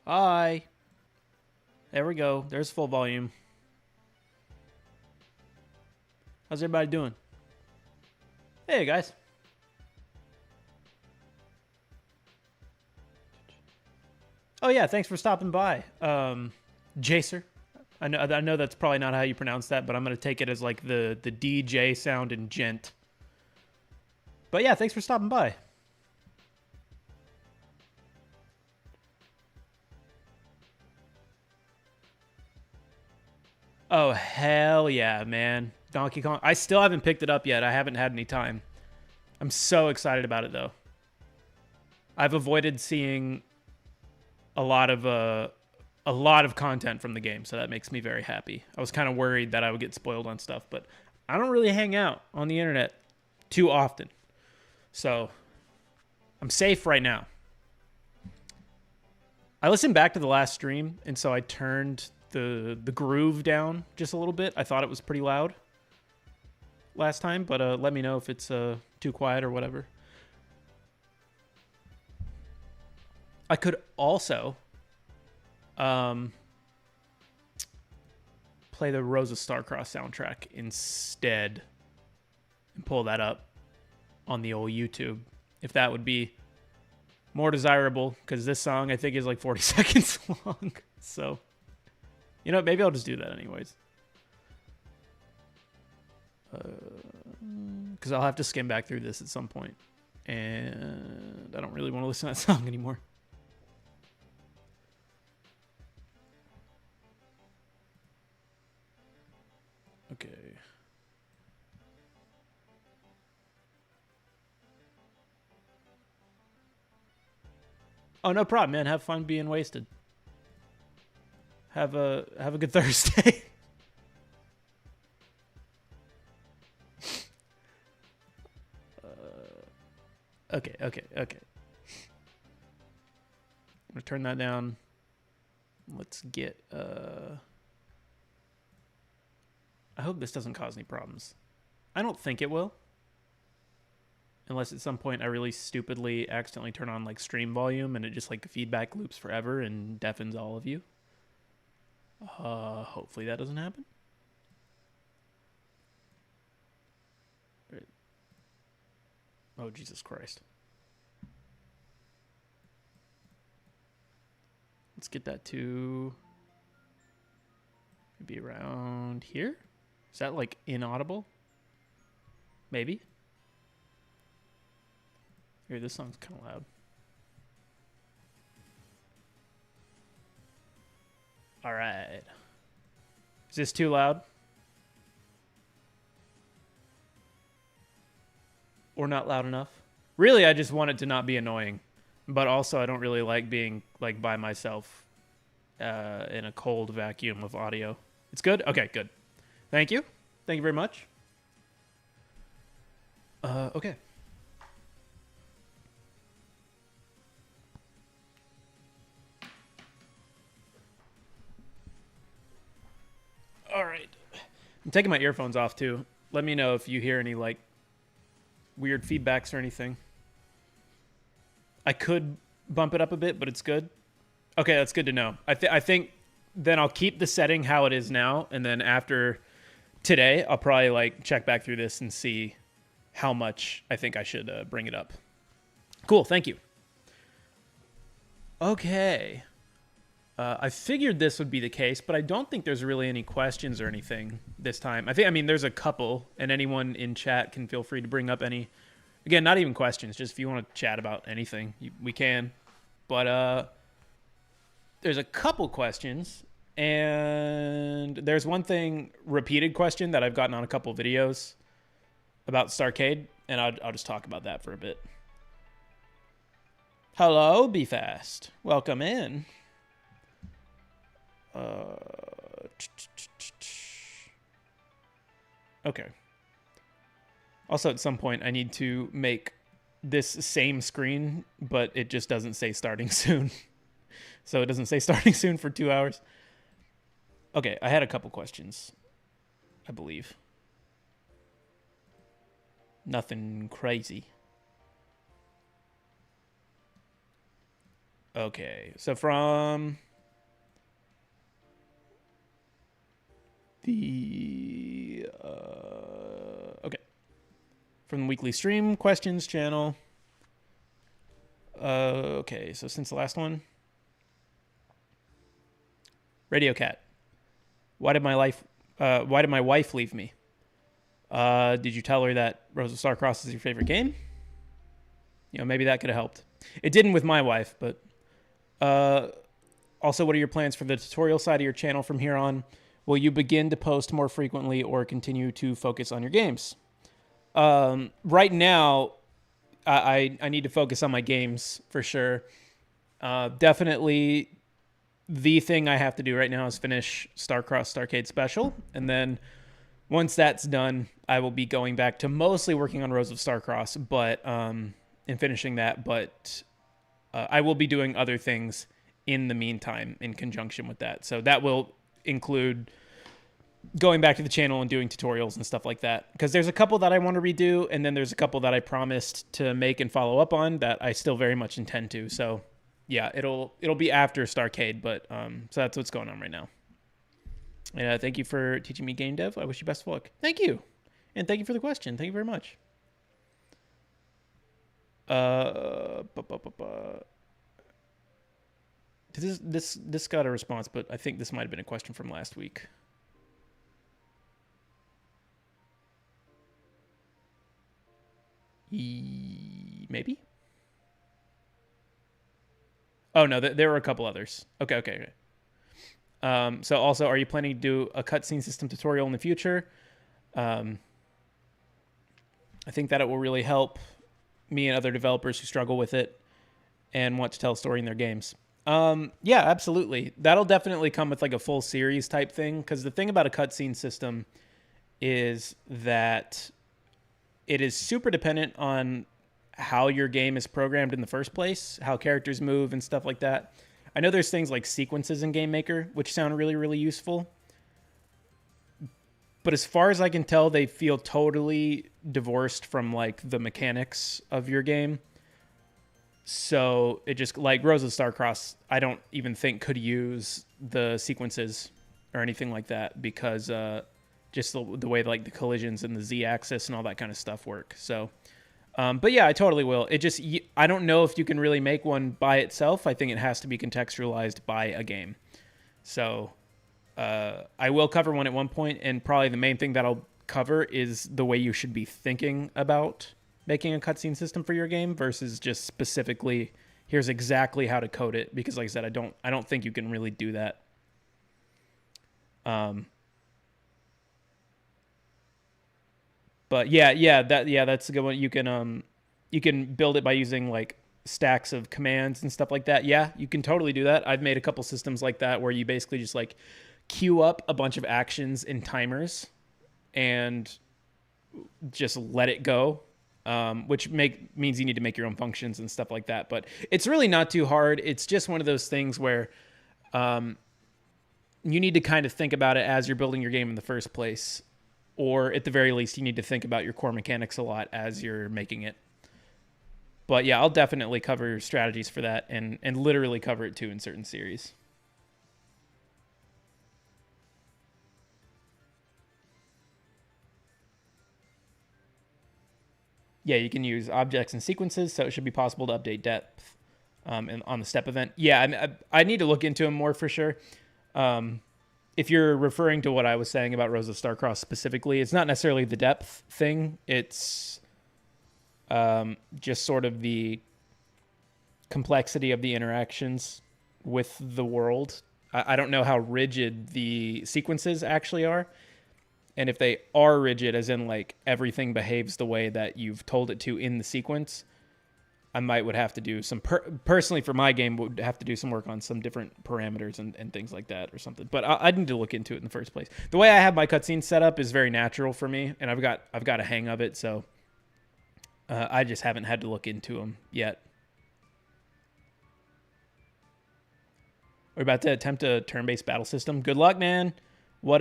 Hi. There we go. There's full volume. How's everybody doing? Hey, guys. Oh, yeah. Thanks for stopping by. Jacer. I know that's probably not how you pronounce that, but I'm going to take it as like the DJ sound in gent. But yeah, thanks for stopping by. Oh, hell yeah, man. Donkey Kong. I still haven't picked it up yet. I haven't had any time. I'm so excited about it, though. I've avoided seeing a lot of content from the game, so that makes me very happy. I was kind of worried that I would get spoiled on stuff, but I don't really hang out on the internet too often. So I'm safe right now. I listened back to the last stream, and so I turned the groove down just a little bit. I thought it was pretty loud last time, but let me know if it's too quiet or whatever. I could also play the Rose of Starcross soundtrack instead and pull that up on the old YouTube, if that would be more desirable, because this song I think is like 40 seconds long. So, you know, maybe I'll just do that anyways. Because I'll have to skim back through this at some point, and I don't really want to listen to that song anymore. Okay. Oh, no problem, man. Have fun being wasted. Have a good Thursday. Okay. I'm gonna turn that down. Let's get I hope this doesn't cause any problems. I don't think it will. Unless at some point I really stupidly accidentally turn on like stream volume and it just like feedback loops forever and deafens all of you. Hopefully that doesn't happen. Oh, Jesus Christ. Let's get that to maybe around here. Is that like inaudible? Maybe. Here, this song's kind of loud. All right. Is this too loud? Or not loud enough? Really, I just want it to not be annoying. But also, I don't really like being like by myself in a cold vacuum of audio. It's good? Okay, good. Thank you. Thank you very much. Okay. All right. I'm taking my earphones off too. Let me know if you hear any like weird feedbacks or anything. I could bump it up a bit, but it's good. Okay, that's good to know. I think then I'll keep the setting how it is now, and then after today, I'll probably like check back through this and see how much I think I should bring it up. Cool, thank you. Okay. I figured this would be the case, but I don't think there's really any questions or anything this time. I mean, there's a couple, and anyone in chat can feel free to bring up any. Again, not even questions, just if you want to chat about anything, we can. But there's a couple questions, and there's one repeated question that I've gotten on a couple videos about Starcade, and I'll just talk about that for a bit. Hello, Be Fast. Welcome in. Okay. Also, at some point, I need to make this same screen, but it just doesn't say starting soon. So it doesn't say starting soon for 2 hours. Okay, I had a couple questions, I believe. Nothing crazy. Okay, so from the okay, from the weekly stream questions channel. Okay, so since the last one, Radio Cat. Why did my wife leave me? Did you tell her that Rose of Starcross is your favorite game? You know, maybe that could have helped. It didn't with my wife, but also, what are your plans for the tutorial side of your channel from here on? Will you begin to post more frequently or continue to focus on your games? Right now, I need to focus on my games for sure. Definitely the thing I have to do right now is finish Starcross Starcade Special. And then once that's done, I will be going back to mostly working on Rose of Starcross, but and finishing that. But I will be doing other things in the meantime in conjunction with that. So that will include going back to the channel and doing tutorials and stuff like that. Because there's a couple that I want to redo, and then there's a couple that I promised to make and follow up on that I still very much intend to. So yeah, it'll be after Starcade, but so that's what's going on right now. And thank you for teaching me game dev. I wish you best of luck. Thank you, and thank you for the question. Thank you very much. This got a response, but I think this might have been a question from last week. Maybe. Oh no, there were a couple others. Okay. So also, are you planning to do a cutscene system tutorial in the future? I think that it will really help me and other developers who struggle with it and want to tell a story in their games. Yeah, absolutely. That'll definitely come with like a full series type thing. Because the thing about a cutscene system is that it is super dependent on how your game is programmed in the first place, how characters move and stuff like that. I know there's things like sequences in Game Maker, which sound really, really useful. But as far as I can tell, they feel totally divorced from like the mechanics of your game. So it just, like Rose of Starcross, I don't even think could use the sequences or anything like that because just the way like the collisions and the Z-axis and all that kind of stuff work. So, but yeah, I totally will. It just, I don't know if you can really make one by itself. I think it has to be contextualized by a game. So I will cover one at one point, and probably the main thing that I'll cover is the way you should be thinking about making a cutscene system for your game versus just specifically here's exactly how to code it, because like I said, I don't think you can really do that. But that's a good one. You can build it by using like stacks of commands and stuff like that. Yeah, you can totally do that. I've made a couple systems like that where you basically just like queue up a bunch of actions in timers and just let it go. Which means you need to make your own functions and stuff like that. But it's really not too hard. It's just one of those things where you need to kind of think about it as you're building your game in the first place. Or at the very least, you need to think about your core mechanics a lot as you're making it. But yeah, I'll definitely cover strategies for that and literally cover it too in certain series. Yeah, you can use objects and sequences, so it should be possible to update depth and on the step event. Yeah, I need to look into them more for sure. If you're referring to what I was saying about Rose of Starcross specifically, it's not necessarily the depth thing. It's just sort of the complexity of the interactions with the world. I don't know how rigid the sequences actually are. And if they are rigid, as in like everything behaves the way that you've told it to in the sequence, I would have to do some personally for my game would have to do some work on some different parameters and things like that or something. But I need to look into it in the first place. The way I have my cutscene set up is very natural for me, and I've got a hang of it. So I just haven't had to look into them yet. We're about to attempt a turn-based battle system. Good luck, man. What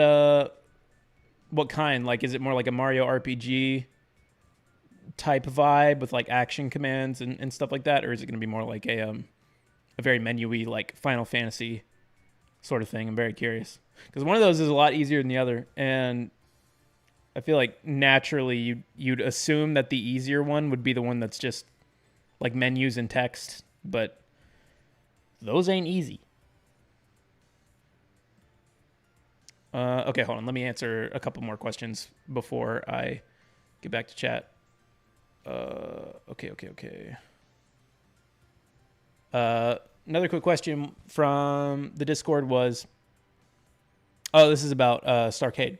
kind? Like, is it more like a Mario RPG type vibe with like action commands and stuff like that, or is it going to be more like a a very menu-y like Final Fantasy sort of thing. I'm very curious because one of those is a lot easier than the other, and I feel like naturally you'd assume that the easier one would be the one that's just like menus and text, but those ain't easy. Okay, hold on. Let me answer a couple more questions before I get back to chat. Okay. Another quick question from the Discord was, this is about Starcade.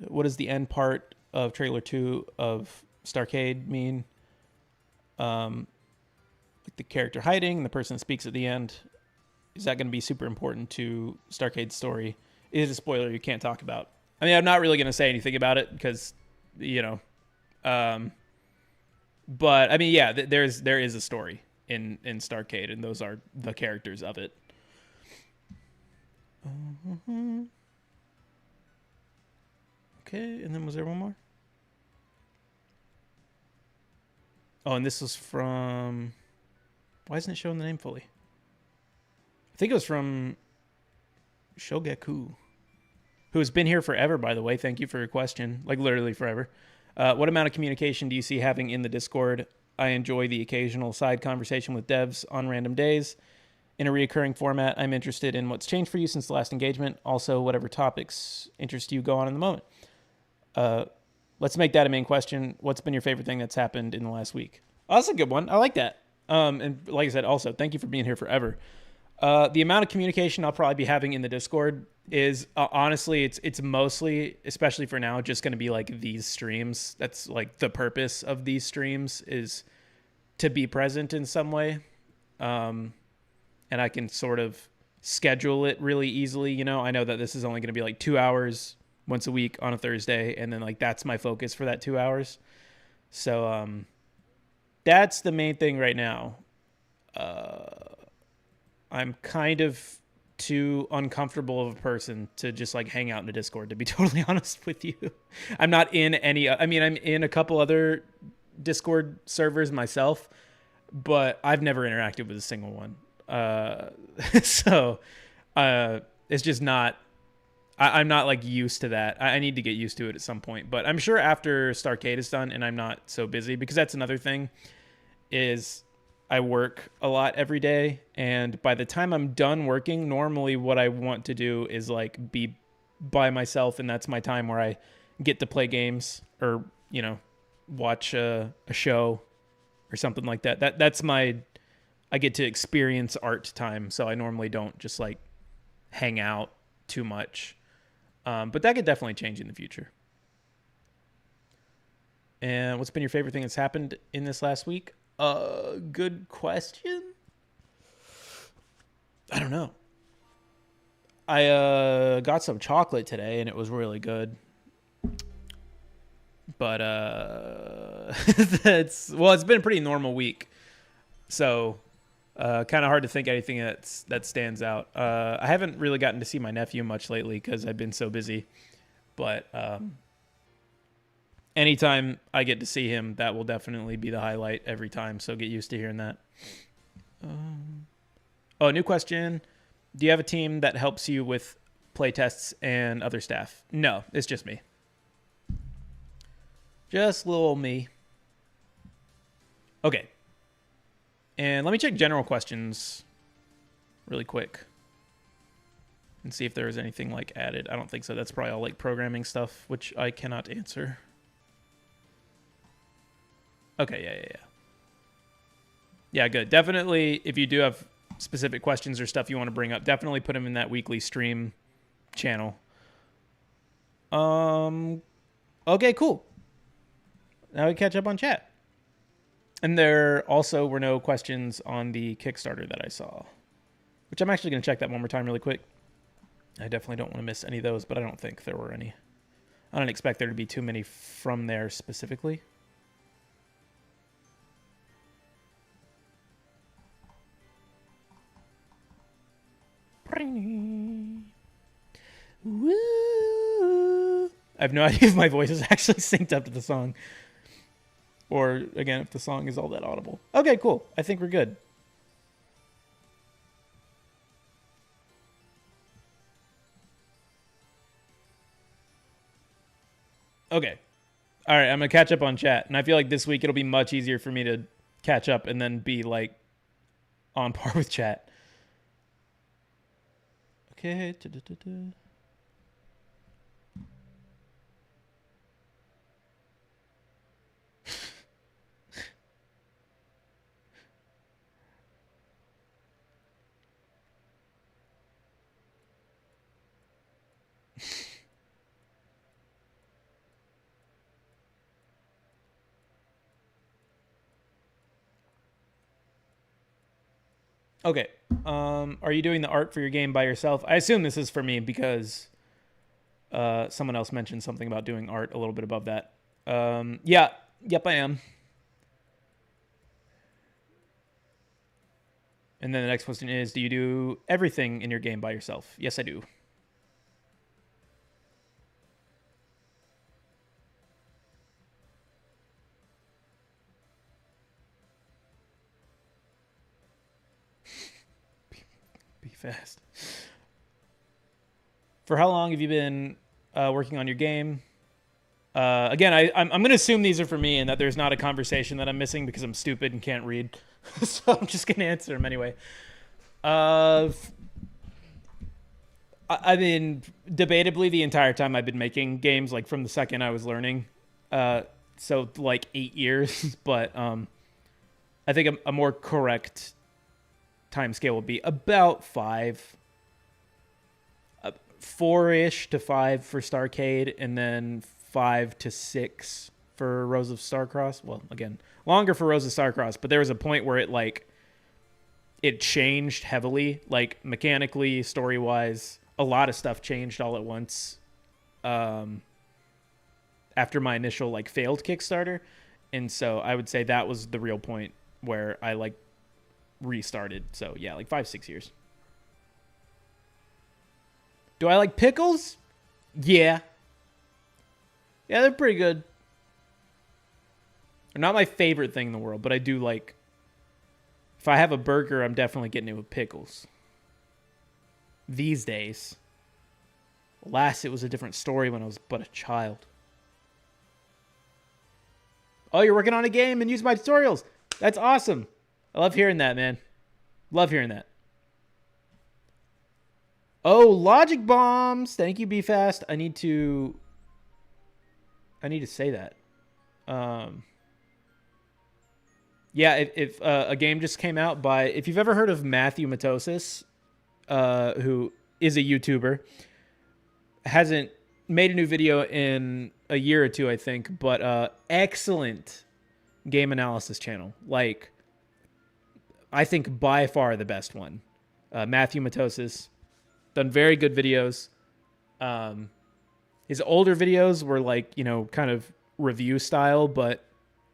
What does the end part of trailer 2 of Starcade mean? Like the character hiding and the person that speaks at the end. Is that going to be super important to Starcade's story? It is a spoiler you can't talk about. I mean, I'm not really going to say anything about it because, but I mean, yeah, there is a story in Starcade, and those are the characters of it. Okay, and then was there one more? Oh, and this was from... Why isn't it showing the name fully? I think it was from Shogeku, who has been here forever, by the way. Thank you for your question. Like, literally forever. What amount of communication do you see having in the Discord? I enjoy the occasional side conversation with devs on random days. In a reoccurring format, I'm interested in what's changed for you since the last engagement. Also, whatever topics interest you go on in the moment. Let's make that a main question. What's been your favorite thing that's happened in the last week? Oh, that's a good one. I like that. And like I said, also, thank you for being here forever. The amount of communication I'll probably be having in the Discord is honestly, it's mostly, especially for now, just going to be like these streams. That's like the purpose of these streams is to be present in some way. And I can sort of schedule it really easily. I know that this is only going to be like 2 hours once a week on a Thursday. And then like, that's my focus for that 2 hours. So, that's the main thing right now. I'm kind of too uncomfortable of a person to just like hang out in the Discord, to be totally honest with you. I'm not in any, I'm in a couple other Discord servers myself, but I've never interacted with a single one. So it's just not, I'm not like used to that. I need to get used to it at some point, but I'm sure after Starcade is done and I'm not so busy, because that's another thing is I work a lot every day, and by the time I'm done working, normally what I want to do is like be by myself, and that's my time where I get to play games or watch a show or something like that. That's my, I get to experience art time, so I normally don't just like hang out too much, but that could definitely change in the future. And what's been your favorite thing that's happened in this last week? Good question. I don't know. I got some chocolate today and it was really good. But it's been a pretty normal week. So kind of hard to think anything that stands out. I haven't really gotten to see my nephew much lately because I've been so busy. But anytime I get to see him, that will definitely be the highlight every time. So get used to hearing that. New question. Do you have a team that helps you with playtests and other staff? No, it's just me. Just little me. Okay. And let me check general questions really quick and see if there is anything like added. I don't think so. That's probably all like programming stuff, which I cannot answer. Okay, yeah. Yeah, good. Definitely, if you do have specific questions or stuff you want to bring up, definitely put them in that weekly stream channel. Okay, cool. Now we catch up on chat. And there also were no questions on the Kickstarter that I saw, which I'm actually going to check that one more time really quick. I definitely don't want to miss any of those, but I don't think there were any. I don't expect there to be too many from there specifically. Woo! I have no idea if my voice is actually synced up to the song. Or, again, if the song is all that audible. Okay, cool. I think we're good. Okay. All right, I'm going to catch up on chat. And I feel like this week it'll be much easier for me to catch up and then be, like, on par with chat. Okay. Okay. Are you doing the art for your game by yourself? I assume this is for me because someone else mentioned something about doing art a little bit above that. Yeah. Yep, I am. And then the next question is, do you do everything in your game by yourself? Yes, I do. Be fast. For how long have you been working on your game? Again, I'm going to assume these are for me and that there's not a conversation that I'm missing because I'm stupid and can't read. So I'm just going to answer them anyway. I mean, debatably, the entire time I've been making games, like from the second I was learning. So like 8 years, but I think a more correct time scale would be about 5. 4-ish to 5 for Starcade, and then 5 to 6 for Rose of Starcross. Well, again, longer for Rose of Starcross, but there was a point where it changed heavily, like mechanically, story-wise. A lot of stuff changed all at once after my initial like failed Kickstarter, and so I would say that was the real point where I like restarted. So yeah, like 5-6 years. Do I like pickles? Yeah. Yeah, they're pretty good. They're not my favorite thing in the world, but I do like... If I have a burger, I'm definitely getting it with pickles. These days. Last, it was a different story when I was but a child. Oh, you're working on a game and use my tutorials. That's awesome. I love hearing that, man. Love hearing that. Oh, logic bombs. Thank you, Be Fast. I need to say that. Yeah, if a game just came out by... If you've ever heard of Matthew Matosis, who is a YouTuber, hasn't made a new video in a year or two, I think, but excellent game analysis channel. Like, I think by far the best one. Matthew Matosis. Done very good videos. His older videos were like, you know, kind of review style, but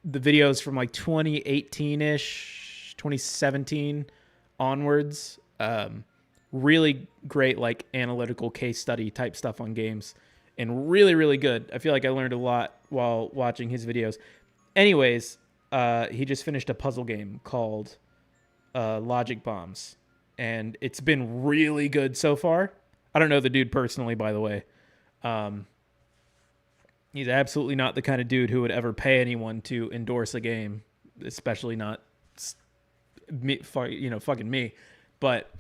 the videos from like 2018-ish, 2017 onwards, really great like analytical case study type stuff on games, and really, really good. I feel like I learned a lot while watching his videos. Anyways, he just finished a puzzle game called Logic Bombs, and it's been really good so far. I don't know the dude personally, by the way. He's absolutely not the kind of dude who would ever pay anyone to endorse a game, especially not me, fucking me. But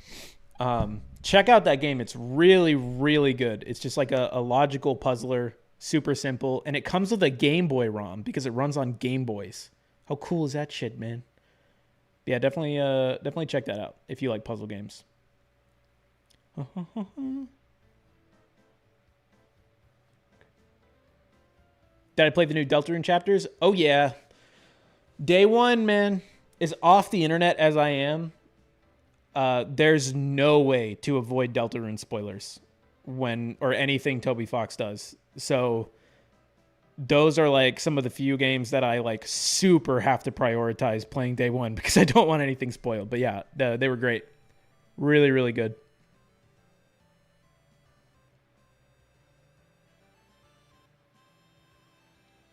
check out that game. It's really, really good. It's just like a logical puzzler, super simple, and it comes with a Game Boy ROM because it runs on Game Boys. How cool is that shit, man? Yeah, definitely check that out if you like puzzle games. Did I play the new Deltarune chapters? Oh yeah. Day one, man, as off the internet as I am, there's no way to avoid Deltarune spoilers or anything Toby Fox does. So those are like some of the few games that I like super have to prioritize playing day one because I don't want anything spoiled. But yeah, they were great. Really, really good.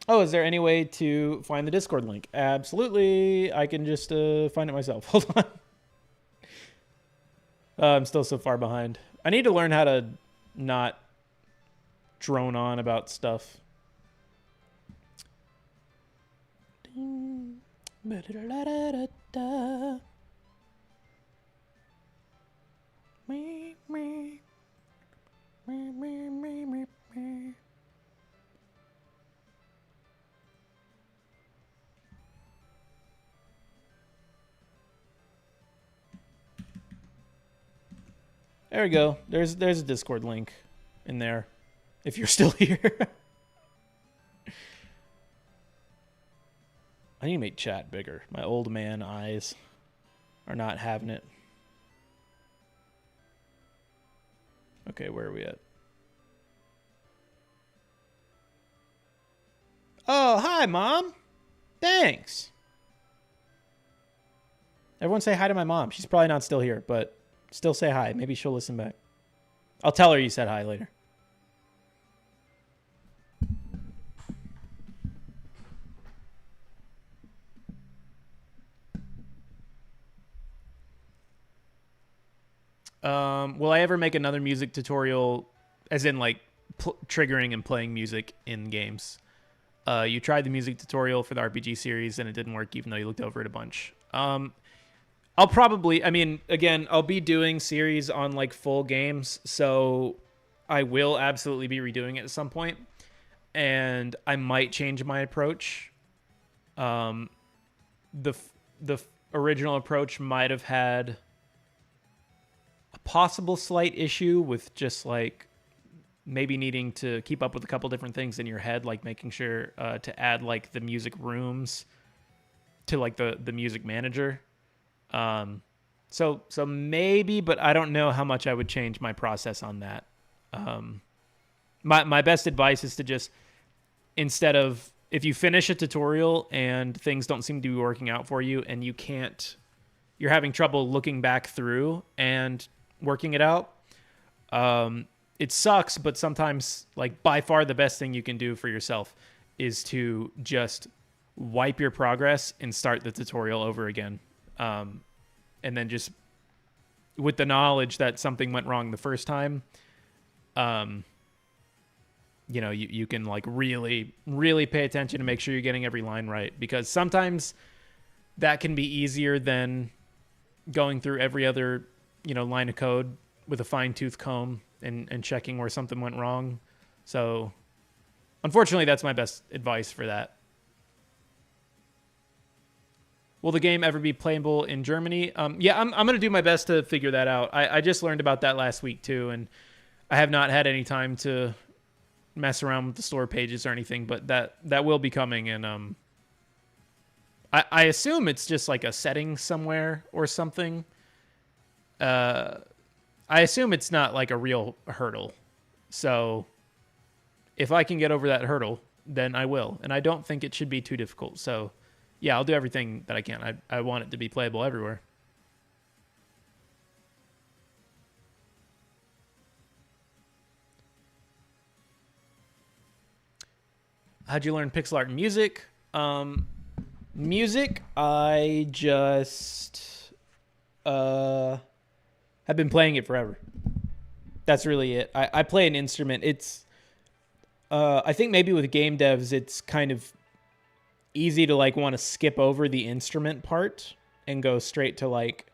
Oh, is there any way to find the Discord link? Absolutely. I can just find it myself. Hold on. I'm still so far behind. I need to learn how to not drone on about stuff. There we go. There's a Discord link in there if you're still here. I need to make chat bigger. My old man eyes are not having it. Okay, where are we at? Oh, hi, Mom. Thanks. Everyone say hi to my mom. She's probably not still here, but still say hi. Maybe she'll listen back. I'll tell her you said hi later. Will I ever make another music tutorial, as in like triggering and playing music in games? You tried the music tutorial for the RPG series and it didn't work, even though you looked over it a bunch. I'll probably, I mean, again, I'll be doing series on like full games, so I will absolutely be redoing it at some point, and I might change my approach. The original approach might have had a possible slight issue with just like maybe needing to keep up with a couple different things in your head, like making sure to add like the music rooms to like the music manager. So maybe, but I don't know how much I would change my process on that. My best advice is to just, instead of, if you finish a tutorial and things don't seem to be working out for you and you're having trouble looking back through and working it out, it sucks, but sometimes, like, by far the best thing you can do for yourself is to just wipe your progress and start the tutorial over again. And then just with the knowledge that something went wrong the first time, you can like really, really pay attention to make sure you're getting every line right, because sometimes that can be easier than going through every other, line of code with a fine-tooth comb and checking where something went wrong. So unfortunately, that's my best advice for that. Will the game ever be playable in Germany? Yeah, I'm going to do my best to figure that out. I just learned about that last week too, and I have not had any time to mess around with the store pages or anything, but that will be coming, and I assume it's just like a setting somewhere or something. I assume it's not like a real hurdle. So if I can get over that hurdle, then I will, and I don't think it should be too difficult. So yeah, I'll do everything that I can. I want it to be playable everywhere. How'd you learn pixel art and music? Music, I just have been playing it forever. That's really it. I play an instrument. It's I think maybe with game devs, it's kind of easy to like want to skip over the instrument part and go straight to like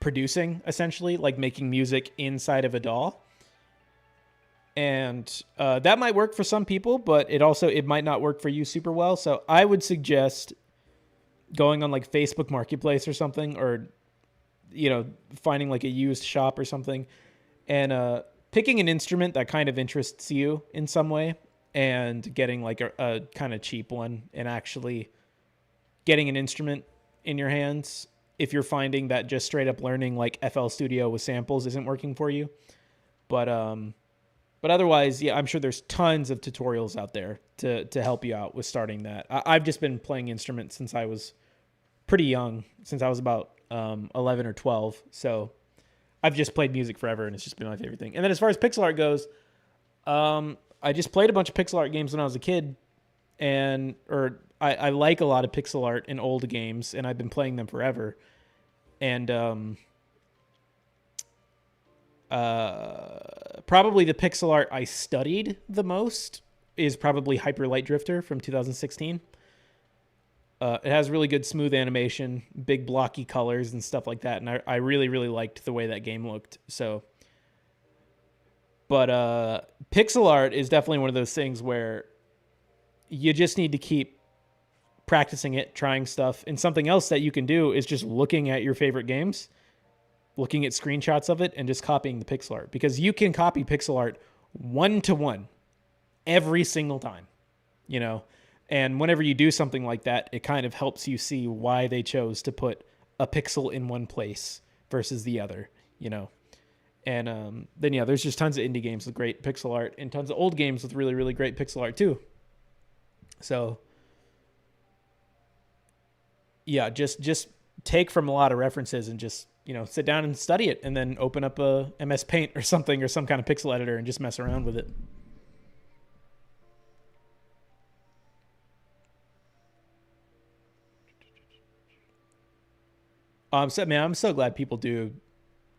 producing, essentially, like making music inside of a DAW. And that might work for some people, but it might not work for you super well. So I would suggest going on like Facebook Marketplace or something, or finding like a used shop or something, and picking an instrument that kind of interests you in some way, and getting like a kind of cheap one, and actually getting an instrument in your hands if you're finding that just straight up learning like FL Studio with samples isn't working for you. But otherwise, yeah, I'm sure there's tons of tutorials out there to help you out with starting that. I've just been playing instruments since I was pretty young, since I was about 11 or 12. So I've just played music forever, and it's just been my favorite thing. And then as far as pixel art goes, I just played a bunch of pixel art games when I was a kid, I like a lot of pixel art in old games, and I've been playing them forever. And probably the pixel art I studied the most is probably Hyper Light Drifter from 2016. It has really good smooth animation, big blocky colors and stuff like that, and I really, really liked the way that game looked. So, but pixel art is definitely one of those things where you just need to keep practicing it, trying stuff. And something else that you can do is just looking at your favorite games, looking at screenshots of it, and just copying the pixel art, because you can copy pixel art 1-to-1 every single time, you know. And whenever you do something like that, it kind of helps you see why they chose to put a pixel in one place versus the other, you know. And then, yeah, there's just tons of indie games with great pixel art and tons of old games with really, really great pixel art too. So, yeah, just take from a lot of references and just, you know, sit down and study it, and then open up a MS Paint or something, or some kind of pixel editor, and just mess around with it. I'm so glad people do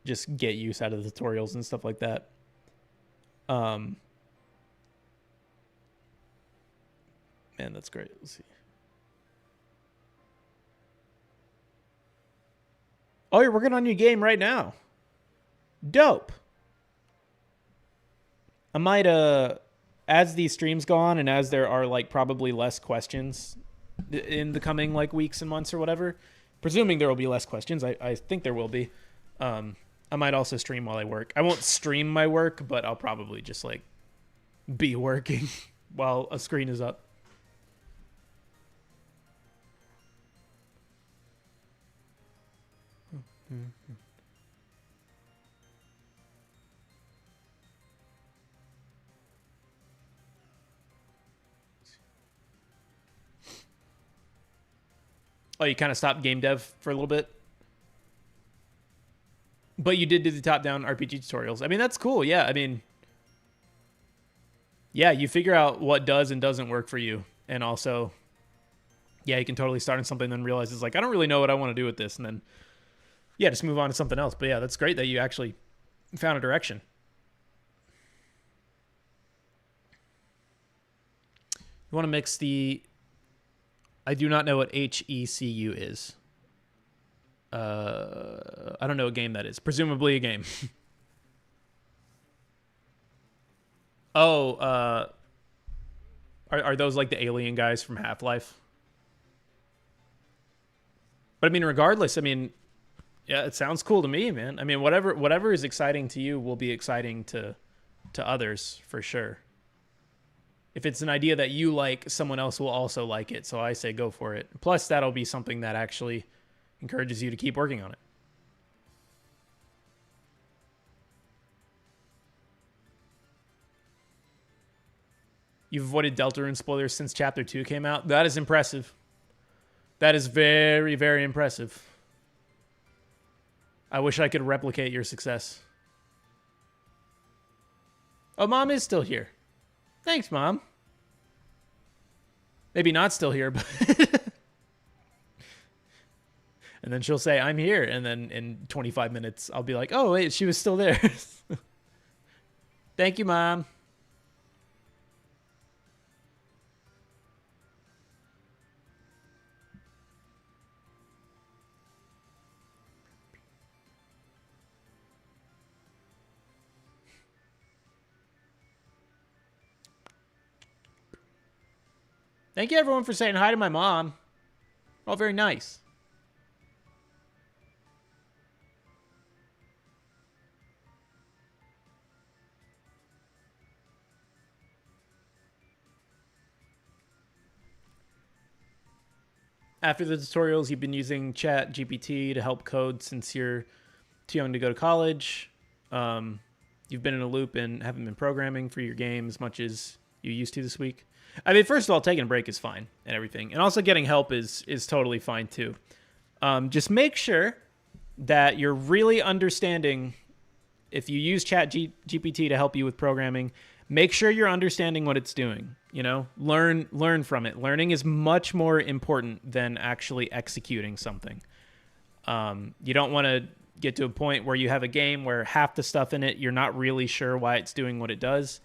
just get use out of the tutorials and stuff like that. Man, that's great. Let's see. Oh, you're working on your game right now. Dope. I might, as these streams go on, and as there are like probably less questions in the coming like weeks and months or whatever, presuming there will be less questions, I think there will be. I might also stream while I work. I won't stream my work, but I'll probably just like be working while a screen is up. Oh, you kind of stopped game dev for a little bit? But you did do the top-down RPG tutorials. I mean, that's cool. Yeah, I mean, yeah, you figure out what does and doesn't work for you. And also, yeah, you can totally start on something and then realize it's like, I don't really know what I want to do with this. And then, yeah, just move on to something else. But yeah, that's great that you actually found a direction. You want to mix the... I do not know what HECU is. I don't know what game that is. Presumably a game. Oh, are those like the alien guys from Half-Life? But I mean, regardless, I mean, yeah, it sounds cool to me, man. I mean, whatever is exciting to you will be exciting to others for sure. If it's an idea that you like, someone else will also like it. So I say go for it. Plus, that'll be something that actually encourages you to keep working on it. You've avoided Deltarune spoilers since Chapter 2 came out. That is impressive. That is very, very impressive. I wish I could replicate your success. Oh, Mom is still here. Thanks, Mom. Maybe not still here, but... And then she'll say, I'm here. And then in 25 minutes, I'll be like, oh, wait, she was still there. Thank you, Mom. Thank you, everyone, for saying hi to my mom. All very nice. After the tutorials, you've been using Chat GPT to help code since you're too young to go to college. You've been in a loop and haven't been programming for your game as much as you used to this week. I mean, first of all, taking a break is fine and everything. And also getting help is totally fine too. Just make sure that you're really understanding, if you use Chat GPT to help you with programming, make sure you're understanding what it's doing. You know, learn from it. Learning is much more important than actually executing something. You don't want to get to a point where you have a game where half the stuff in it, you're not really sure why it's doing what it does.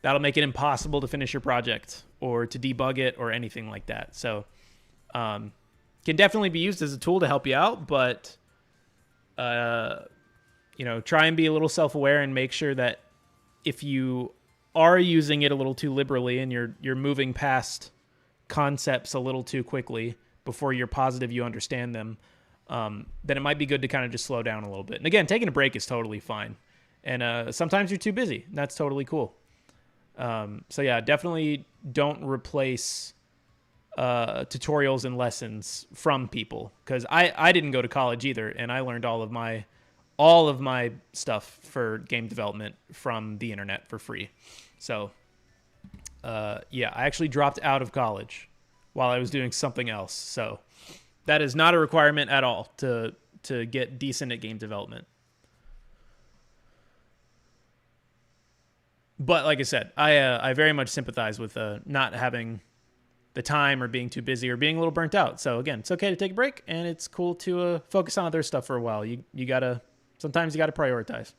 That'll make it impossible to finish your project or to debug it or anything like that. So, can definitely be used as a tool to help you out, but, you know, try and be a little self-aware and make sure that if you are using it a little too liberally and you're moving past concepts a little too quickly before you're positive you understand them, then it might be good to kind of just slow down a little bit. And again, taking a break is totally fine. And sometimes you're too busy. And that's totally cool. So yeah, definitely don't replace tutorials and lessons from people, because I didn't go to college either, and I learned all of my stuff for game development from the internet for free. So yeah, I actually dropped out of college while I was doing something else. So that is not a requirement at all to get decent at game development. But like I said, I very much sympathize with not having the time or being too busy or being a little burnt out. So again, it's okay to take a break, and it's cool to focus on other stuff for a while. Sometimes you gotta prioritize.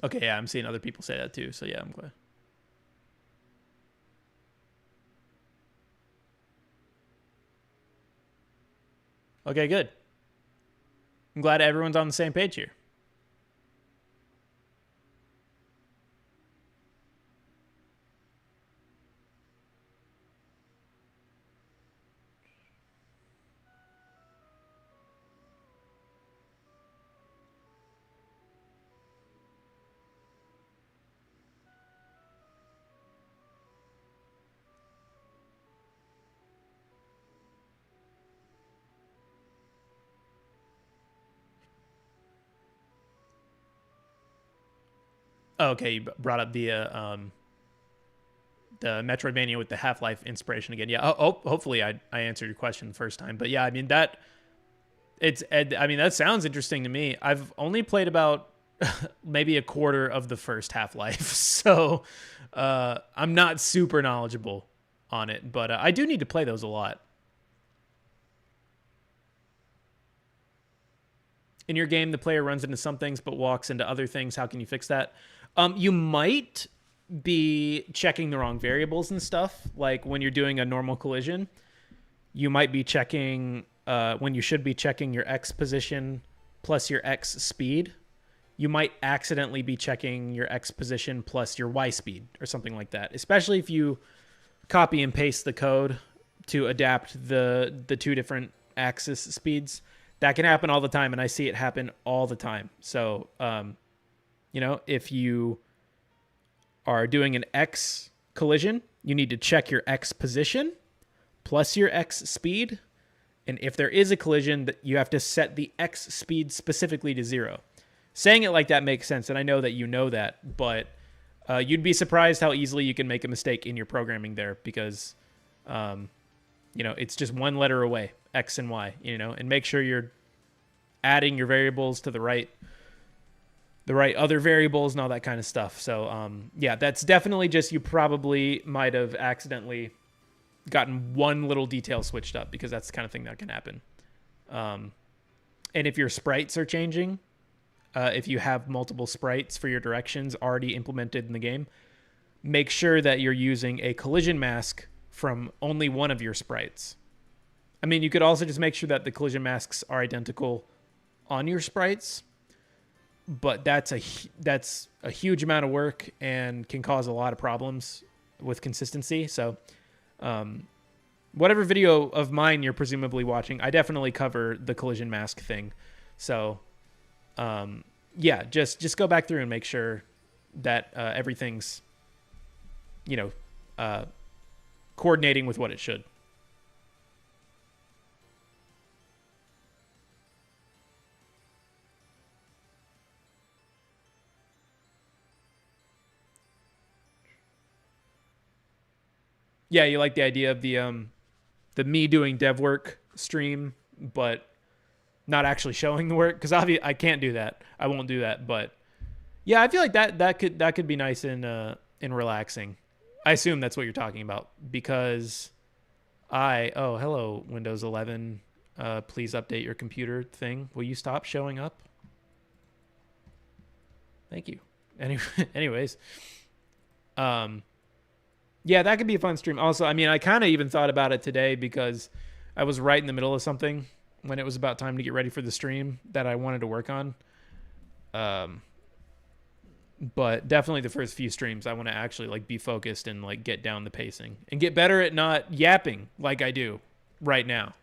Okay, yeah, I'm seeing other people say that too. So yeah, I'm glad. Okay, good. I'm glad everyone's on the same page here. Oh, okay, you brought up the Metroidvania with the Half-Life inspiration again. Yeah, hopefully I answered your question the first time. But yeah, I mean that sounds interesting to me. I've only played about maybe a quarter of the first Half-Life, so I'm not super knowledgeable on it. But I do need to play those a lot. In your game, the player runs into some things but walks into other things. How can you fix that? You might be checking the wrong variables and stuff. Like when you're doing a normal collision, you might be checking when you should be checking your X position plus your X speed. You might accidentally be checking your X position plus your Y speed or something like that. Especially if you copy and paste the code to adapt the two different axis speeds. That can happen all the time, and I see it happen all the time. So, you know, if you are doing an X collision, you need to check your X position plus your X speed. And if there is a collision, you have to set the X speed specifically to 0. Saying it like that makes sense, and I know that you know that, but you'd be surprised how easily you can make a mistake in your programming there, because, you know, it's just one letter away, X and Y, you know, and make sure you're adding your variables to the right other variables and all that kind of stuff. So, yeah, that's definitely just, you probably might have accidentally gotten one little detail switched up, because that's the kind of thing that can happen. And if your sprites are changing, if you have multiple sprites for your directions already implemented in the game, make sure that you're using a collision mask from only one of your sprites. I mean, you could also just make sure that the collision masks are identical on your sprites, but that's a huge amount of work and can cause a lot of problems with consistency. So, whatever video of mine you're presumably watching, I definitely cover the collision mask thing. So, yeah, just go back through and make sure that everything's, you know, coordinating with what it should. Yeah, you like the idea of the the me doing dev work stream, but not actually showing the work, because obviously I can't do that. I won't do that. But yeah, I feel like that could be nice in relaxing. I assume that's what you're talking about, because hello Windows 11. Please update your computer thing. Will you stop showing up? Thank you. Anyways, yeah, that could be a fun stream. Also, I mean, I kind of even thought about it today because I was right in the middle of something when it was about time to get ready for the stream that I wanted to work on. Um, but definitely the first few streams, I want to actually like be focused and like get down the pacing and get better at not yapping like I do right now.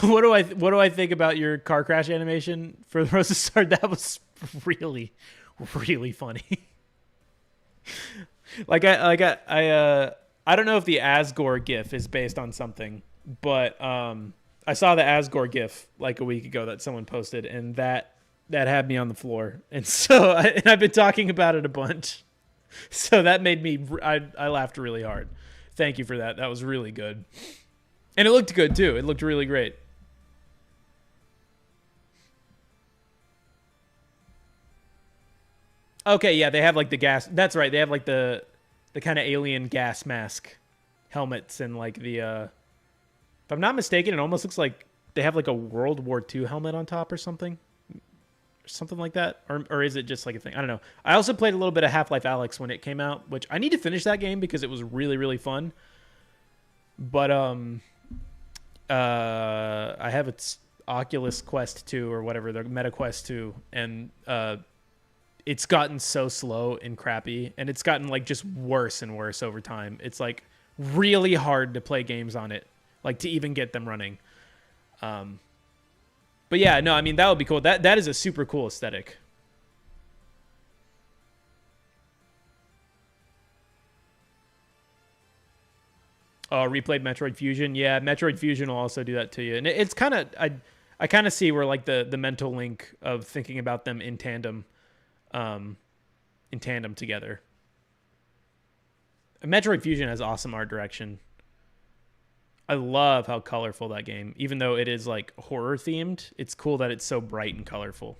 What do I think about your car crash animation for the Rosa Star? That was really, really funny. I don't know if the Asgore GIF is based on something, but I saw the Asgore GIF like a week ago that someone posted, and that had me on the floor, and so I've been talking about it a bunch, so that made me I laughed really hard. Thank you for that. That was really good, and it looked good too. It looked really great. Okay, yeah, they have like the gas. That's right. They have like the kind of alien gas mask helmets and like the if I'm not mistaken, it almost looks like they have like a World War II helmet on top or something like that, or is it just like a thing? I don't know. I also played a little bit of Half-Life Alyx when it came out, which I need to finish that game because it was really really fun. But I have its Oculus Quest 2 or whatever, the Meta Quest 2, and it's gotten so slow and crappy, and it's gotten like just worse and worse over time. It's like really hard to play games on it, like to even get them running. But yeah, no, I mean that would be cool. That is a super cool aesthetic. Oh, replayed Metroid Fusion. Yeah, Metroid Fusion will also do that to you, and it's kind of I kind of see where like the mental link of thinking about them um, in tandem together. Metroid Fusion has awesome art direction. I love how colorful that game, even though it is like horror themed, it's cool that it's so bright and colorful.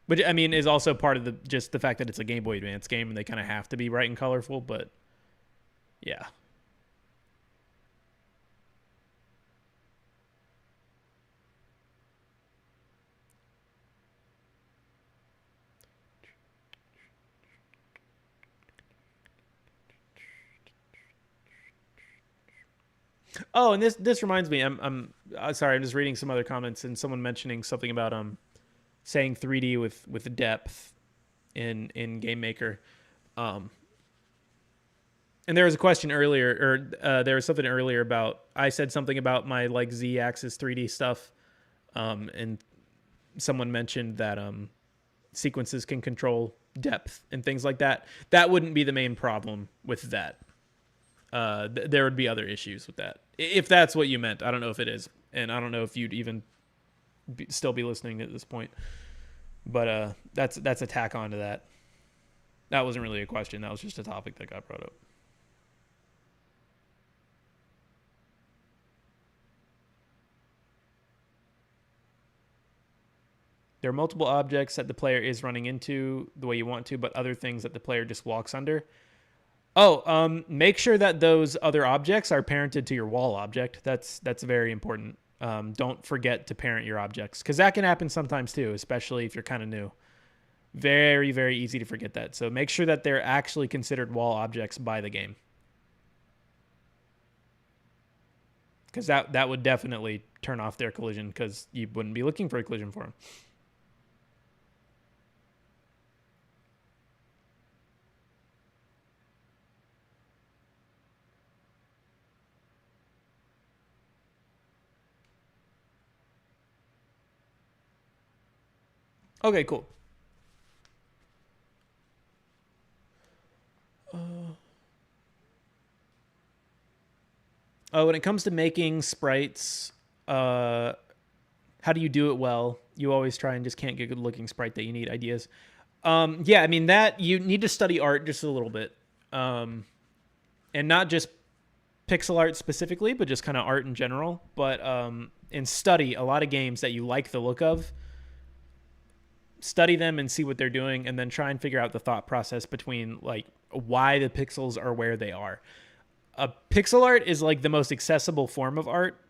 Which I mean is also part of the just the fact that it's a Game Boy Advance game and they kind of have to be bright and colorful. But yeah. Oh, and this reminds me. I'm sorry. I'm just reading some other comments and someone mentioning something about saying 3D with depth in Game Maker. Um, and there was a question earlier, or there was something earlier about I said something about my like Z-axis 3D stuff, and someone mentioned that sequences can control depth and things like that. That wouldn't be the main problem with that. There would be other issues with that if that's what you meant. I don't know if it is, and I don't know if you'd even still be listening at this point. But that's a tack on to that. That wasn't really a question. That was just a topic that got brought up. There are multiple objects that the player is running into the way you want to, but other things that the player just walks under. Oh, make sure that those other objects are parented to your wall object. That's very important. Don't forget to parent your objects because that can happen sometimes too, especially if you're kind of new. Very, very easy to forget that. So make sure that they're actually considered wall objects by the game because that would definitely turn off their collision because you wouldn't be looking for a collision for them. Okay, cool. When it comes to making sprites, how do you do it well? You always try and just can't get a good looking sprite that you need ideas. Yeah, I mean that you need to study art just a little bit, and not just pixel art specifically, but just kind of art in general. But and study a lot of games that you like the look of. Study them and see what they're doing, and then try and figure out the thought process between like why the pixels are where they are. Pixel art is like the most accessible form of art,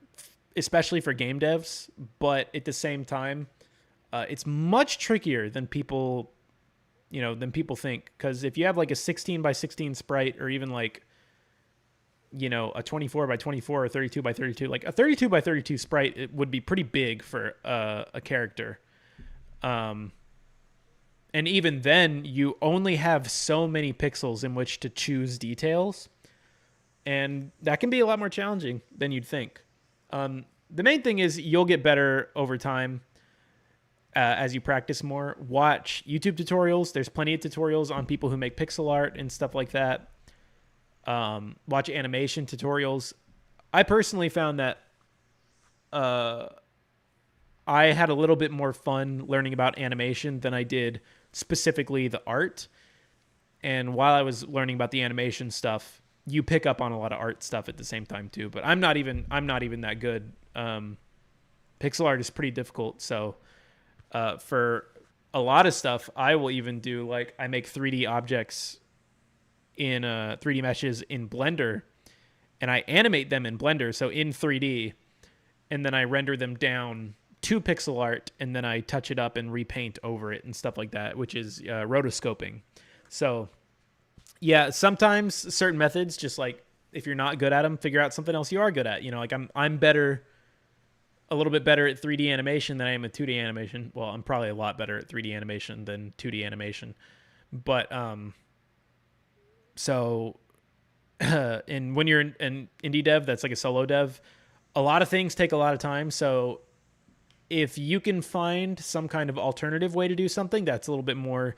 especially for game devs, but at the same time, it's much trickier than people, than people think. Because if you have like a 16 by 16 sprite, or even like, a 24 by 24 or 32 by 32, like a 32 by 32 sprite, it would be pretty big for a character. And even then, you only have so many pixels in which to choose details. And that can be a lot more challenging than you'd think. The main thing is you'll get better over time as you practice more. Watch YouTube tutorials. There's plenty of tutorials on people who make pixel art and stuff like that. Watch animation tutorials. I personally found that I had a little bit more fun learning about animation than I did specifically the art. And while I was learning about the animation stuff, you pick up on a lot of art stuff at the same time too. But I'm not even that good. Pixel art is pretty difficult. So for a lot of stuff, I will even do like I make 3D objects in 3D meshes in Blender, and I animate them in Blender, so in 3D, and then I render them down to pixel art, and then I touch it up and repaint over it and stuff like that, which is rotoscoping. So yeah, sometimes certain methods, just like if you're not good at them, figure out something else you are good at. Like I'm better, a little bit better at 3D animation than I am at 2D animation. Well, I'm probably a lot better at 3D animation than 2D animation. But so and when you're an indie dev, that's like a solo dev, a lot of things take a lot of time. So if you can find some kind of alternative way to do something that's a little bit more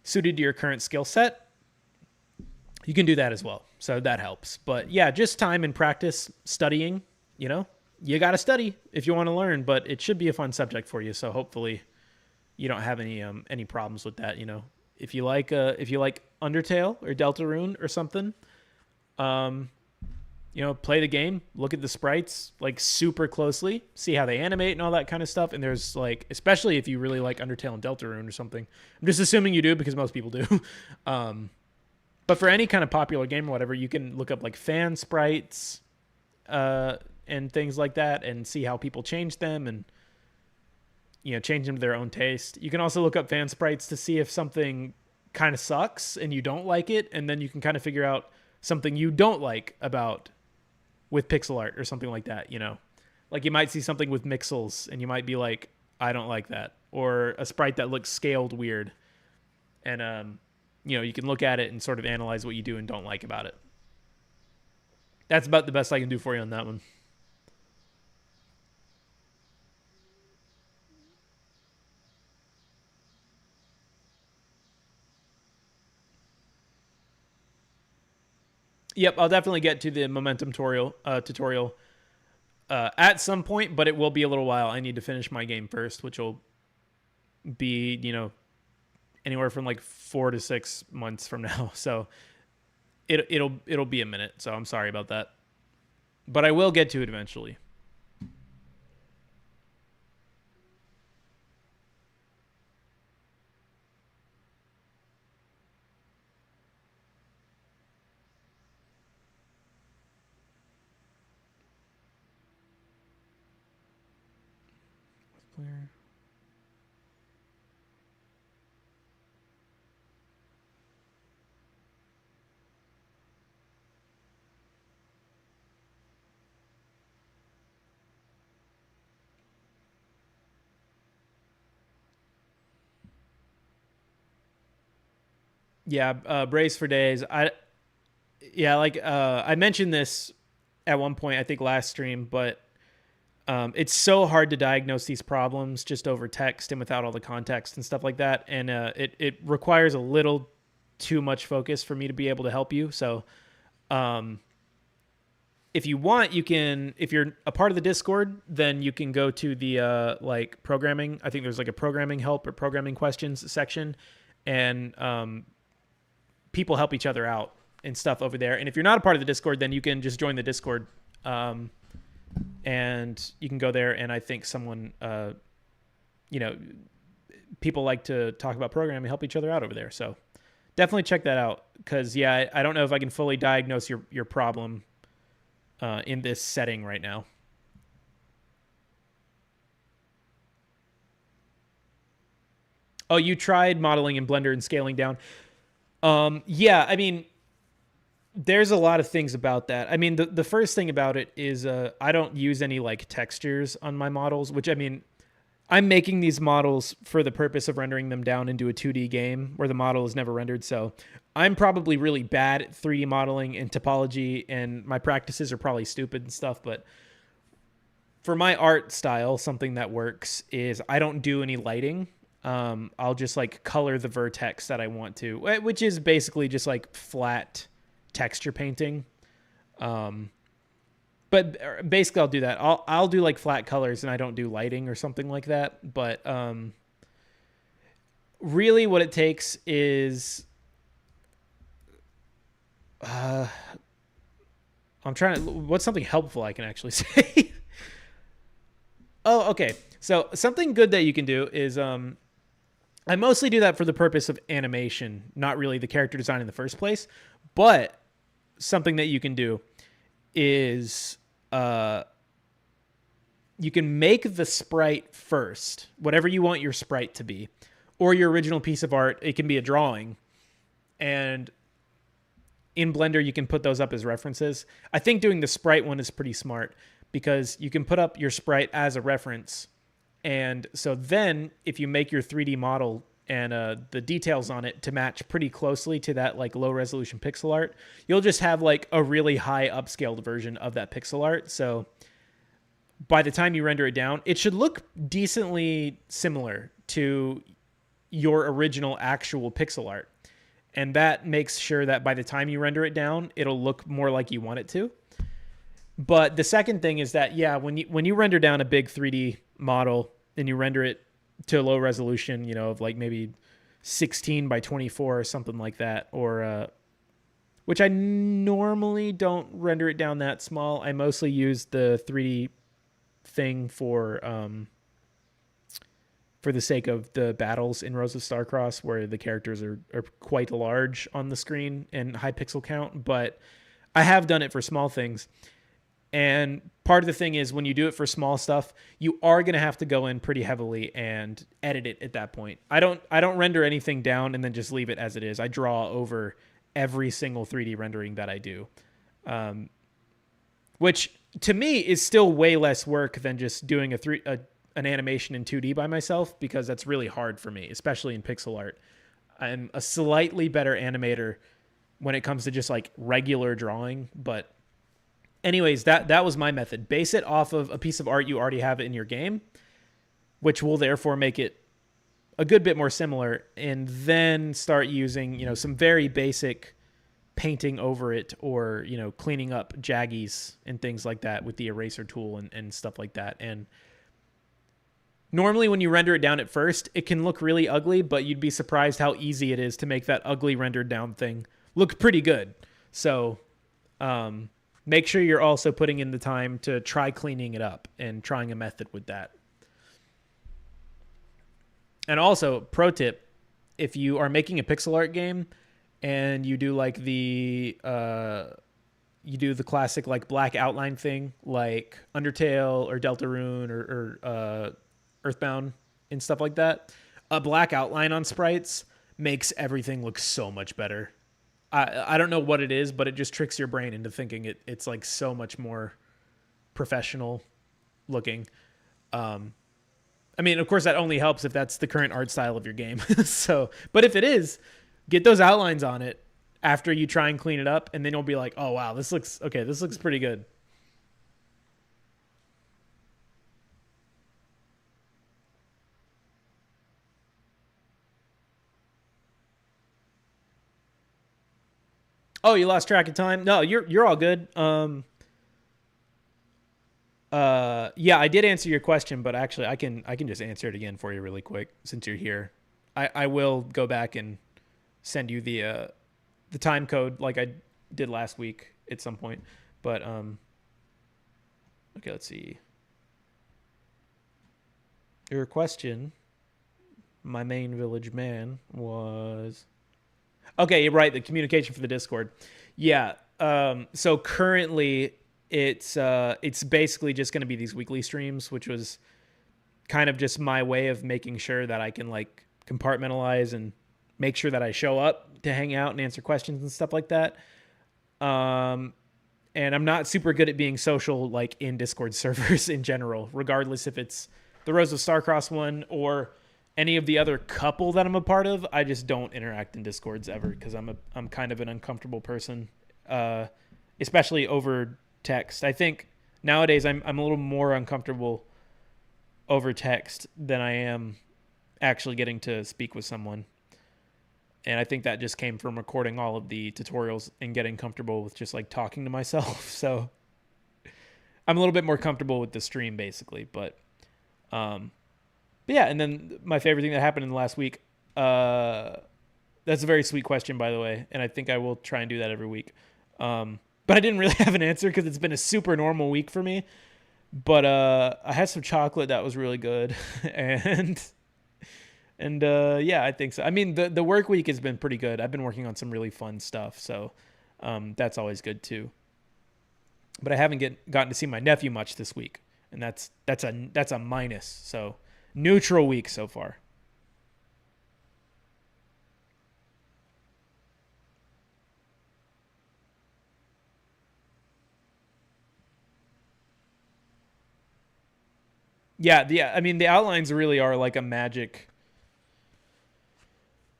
suited to your current skill set, you can do that as well. So that helps. But yeah, just time and practice, studying, you got to study if you want to learn, but it should be a fun subject for you. So hopefully you don't have any problems with that. If you like Undertale or Deltarune or something, play the game, look at the sprites like super closely, see how they animate and all that kind of stuff. And there's like, especially if you really like Undertale and Deltarune or something, I'm just assuming you do because most people do. But for any kind of popular game or whatever, you can look up like fan sprites and things like that and see how people change them and, change them to their own taste. You can also look up fan sprites to see if something kind of sucks and you don't like it. And then you can kind of figure out something you don't like about with pixel art or something like that, like you might see something with mixels and you might be like, I don't like that, or a sprite that looks scaled weird. And, you can look at it and sort of analyze what you do and don't like about it. That's about the best I can do for you on that one. Yep, I'll definitely get to the momentum tutorial at some point, but it will be a little while. I need to finish my game first, which will be, anywhere from like 4 to 6 months from now. So it'll be a minute. So I'm sorry about that, but I will get to it eventually. Yeah, brace for days. I mentioned this at one point, I think last stream, but it's so hard to diagnose these problems just over text and without all the context and stuff like that. And it requires a little too much focus for me to be able to help you. So if you want, you can, if you're a part of the Discord, then you can go to the like programming. I think there's like a programming help or programming questions section, and people help each other out and stuff over there. And if you're not a part of the Discord, then you can just join the Discord, um, and you can go there. And I think someone, you know, people like to talk about programming, help each other out over there. So definitely check that out, because yeah, I don't know if I can fully diagnose your problem in this setting right now. Oh, you tried modeling in Blender and scaling down. Yeah, I mean, there's a lot of things about that. I mean, the first thing about it is I don't use any like textures on my models, which I mean, I'm making these models for the purpose of rendering them down into a 2D game where the model is never rendered. So I'm probably really bad at 3D modeling and topology, and my practices are probably stupid and stuff. But for my art style, something that works is I don't do any lighting. I'll just like color the vertex that I want to, which is basically just like flat texture painting. Um, but basically I'll do that. I'll do like flat colors, and I don't do lighting or something like that. But really what it takes is I'm trying to, what's something helpful I can actually say? Oh, okay. So something good that you can do is I mostly do that for the purpose of animation, not really the character design in the first place. But something that you can do is uh, you can make the sprite first, whatever you want your sprite to be, or your original piece of art. It can be a drawing, and in Blender you can put those up as references. I think doing the sprite one is pretty smart, because you can put up your sprite as a reference, and so then if you make your 3D model and the details on it to match pretty closely to that like low resolution pixel art, you'll just have like a really high upscaled version of that pixel art. So by the time you render it down, it should look decently similar to your original actual pixel art. And that makes sure that by the time you render it down, it'll look more like you want it to. But the second thing is that, yeah, when you render down a big 3D model and you render it to low resolution, you know, of like maybe 16 by 24 or something like that, or which I normally don't render it down that small. I mostly use the 3D thing for the sake of the battles in Rose of Starcross, where the characters are quite large on the screen and high pixel count. But I have done it for small things. And part of the thing is, when you do it for small stuff, you are going to have to go in pretty heavily and edit it at that point. I don't render anything down and then just leave it as it is. I draw over every single 3D rendering that I do, which to me is still way less work than just doing an animation in 2D by myself, because that's really hard for me, especially in pixel art. I'm a slightly better animator when it comes to just like regular drawing, but anyways, that was my method. Base it off of a piece of art you already have in your game, which will therefore make it a good bit more similar, and then start using, you know, some very basic painting over it, or, you know, cleaning up jaggies and things like that with the eraser tool and stuff like that. And normally when you render it down at first, it can look really ugly, but you'd be surprised how easy it is to make that ugly rendered down thing look pretty good. So, make sure you're also putting in the time to try cleaning it up and trying a method with that. And also, pro tip, if you are making a pixel art game and you do like the classic like black outline thing, like Undertale or Deltarune or Earthbound and stuff like that, a black outline on sprites makes everything look so much better. I don't know what it is, but it just tricks your brain into thinking it's like so much more professional looking. I mean, of course, that only helps if that's the current art style of your game. So, but if it is, get those outlines on it after you try and clean it up, and then you'll be like, oh, wow, this looks okay. This looks pretty good. Oh, you lost track of time? No, you're all good. Yeah, I did answer your question, but actually, I can just answer it again for you really quick since you're here. I will go back and send you the time code like I did last week at some point. But okay, let's see. Your question, my main village man, was okay. You're right. The communication for the Discord. Yeah. So currently, it's basically just going to be these weekly streams, which was kind of just my way of making sure that I can like compartmentalize and make sure that I show up to hang out and answer questions and stuff like that. Um, and I'm not super good at being social like in Discord servers in general, regardless if it's the Rose of Starcross one or any of the other couple that I'm a part of. I just don't interact in Discords ever because I'm kind of an uncomfortable person, especially over text. I think nowadays I'm a little more uncomfortable over text than I am actually getting to speak with someone. And I think that just came from recording all of the tutorials and getting comfortable with just like talking to myself. So I'm a little bit more comfortable with the stream basically. But yeah, and then my favorite thing that happened in the last week, that's a very sweet question, by the way. And I think I will try and do that every week. But I didn't really have an answer because it's been a super normal week for me. But I had some chocolate that was really good. And yeah, I think so. I mean, the work week has been pretty good. I've been working on some really fun stuff, so that's always good too. But I haven't gotten to see my nephew much this week, and that's a minus. So neutral week so far. Yeah. I mean, the outlines really are like a magic.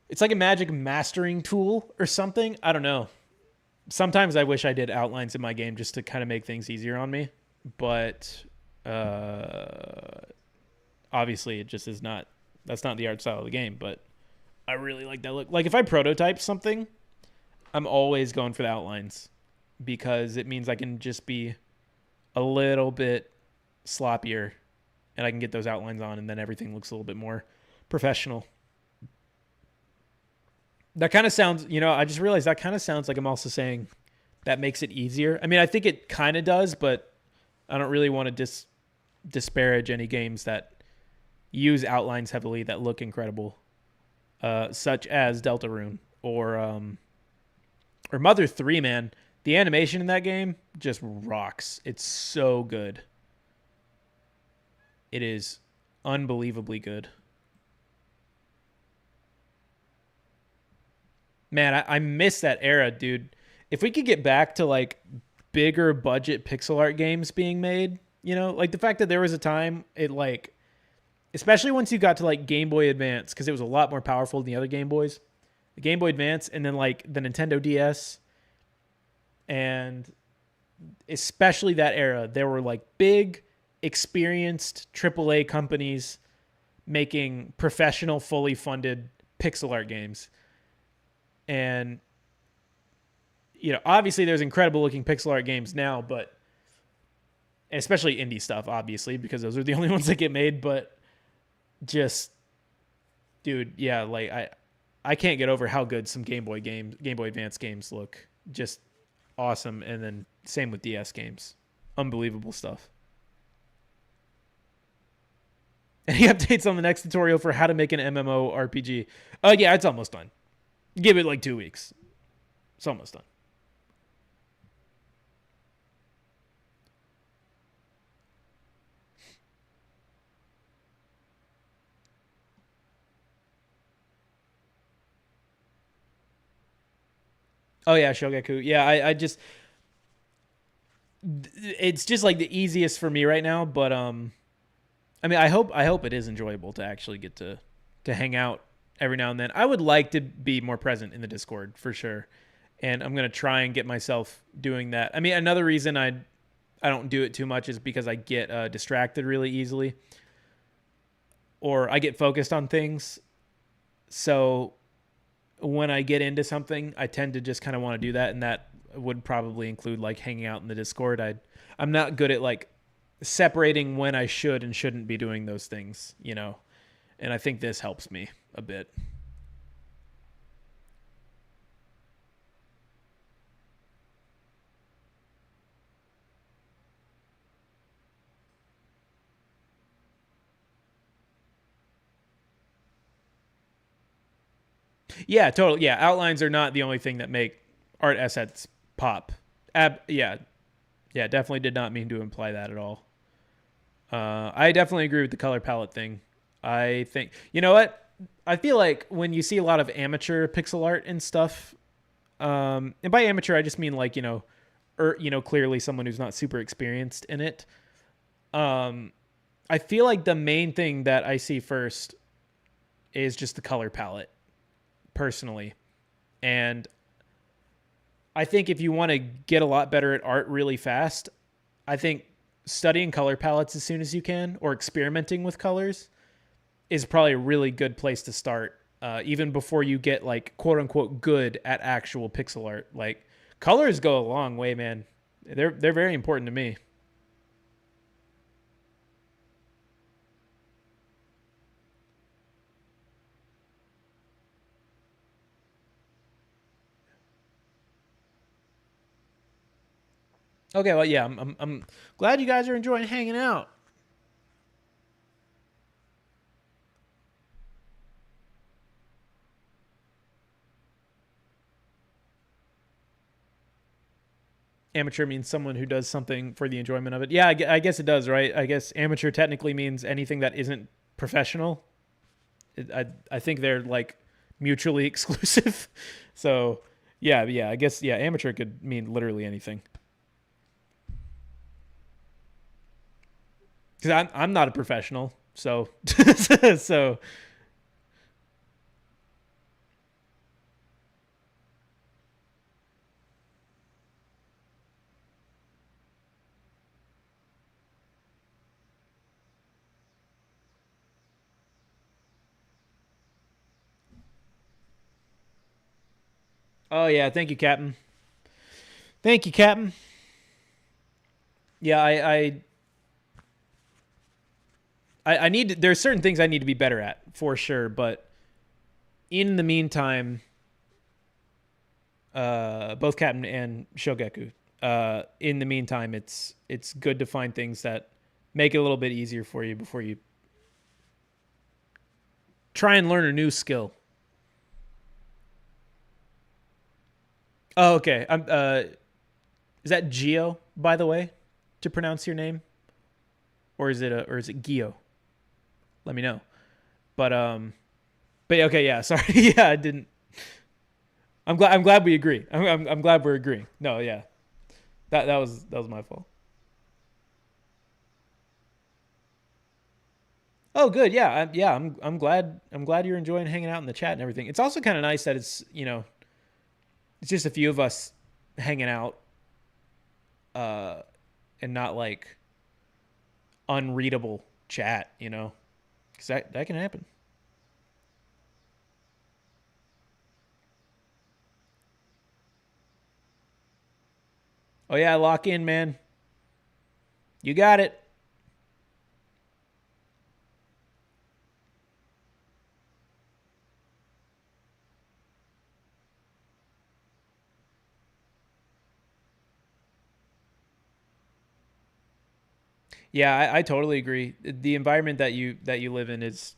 It's like a magic mastering tool or something. I don't know. Sometimes I wish I did outlines in my game just to kind of make things easier on me, but uh, obviously it just is not. That's not the art style of the game. But I really like that look. Like if I prototype something, I'm always going for the outlines because it means I can just be a little bit sloppier and I can get those outlines on, and then everything looks a little bit more professional. That kind of sounds, I just realized that kind of sounds like I'm also saying that makes it easier. I mean, I think it kind of does, but I don't really want to disparage any games that use outlines heavily that look incredible, such as Deltarune or Mother 3, man. The animation in that game just rocks. It's so good. It is unbelievably good. Man, I miss that era, dude. If we could get back to like bigger budget pixel art games being made, like the fact that there was a time it like, especially once you got to like Game Boy Advance, because it was a lot more powerful than the other Game Boys, the Game Boy Advance, and then like the Nintendo DS, and especially that era, there were like big, experienced AAA companies making professional, fully funded pixel art games. And obviously there's incredible looking pixel art games now, but especially indie stuff, obviously, because those are the only ones that get made. But just, dude, yeah, like I can't get over how good some Game Boy Advance games look. Just awesome. And then same with DS games, unbelievable stuff. Any updates on the next tutorial for how to make an MMO RPG? Yeah, it's almost done. Give it like 2 weeks. It's almost done. Oh yeah, Shogaku. Yeah, I just it's just like the easiest for me right now, but I mean, I hope it is enjoyable to actually get to hang out every now and then. I would like to be more present in the Discord for sure, and I'm gonna try and get myself doing that. I mean, another reason I don't do it too much is because I get distracted really easily, or I get focused on things. So when I get into something, I tend to just kind of want to do that, and that would probably include like hanging out in the Discord. I'm not good at like separating when I should and shouldn't be doing those things, you know. And I think this helps me a bit. Yeah, totally. Yeah, outlines are not the only thing that make art assets pop. Yeah, yeah, definitely did not mean to imply that at all. I definitely agree with the color palette thing. I think, you know what? I feel like when you see a lot of amateur pixel art and stuff, and by amateur I just mean like clearly someone who's not super experienced in it. Um, I feel like the main thing that I see first is just the color palette, personally, and I think if you want to get a lot better at art really fast, I think studying color palettes as soon as you can or experimenting with colors is probably a really good place to start. Even before you get like quote unquote good at actual pixel art, like colors go a long way, man. They're very important to me. Okay, well, yeah, I'm glad you guys are enjoying hanging out. Amateur means someone who does something for the enjoyment of it. Yeah, I guess it does, right? I guess amateur technically means anything that isn't professional. I think they're like mutually exclusive. So yeah, I guess yeah, amateur could mean literally anything. Because I'm not a professional, so so oh yeah, thank you, Captain. Thank you, Captain. Yeah, I need to, there's certain things I need to be better at for sure, but in the meantime, both Captain and Shogeku. In the meantime, it's good to find things that make it a little bit easier for you before you try and learn a new skill. Oh, okay. Is that Geo, by the way, to pronounce your name, or is it Gio? Let me know. But okay, yeah. Sorry, yeah, I didn't. I'm glad we agree. I'm glad we're agreeing. No, yeah, that was my fault. Oh, good. Yeah, I'm glad you're enjoying hanging out in the chat and everything. It's also kind of nice that it's just a few of us hanging out, uh, and not like unreadable chat. Because that can happen. Oh yeah, lock in, man. You got it. Yeah, I totally agree. The environment that you live in is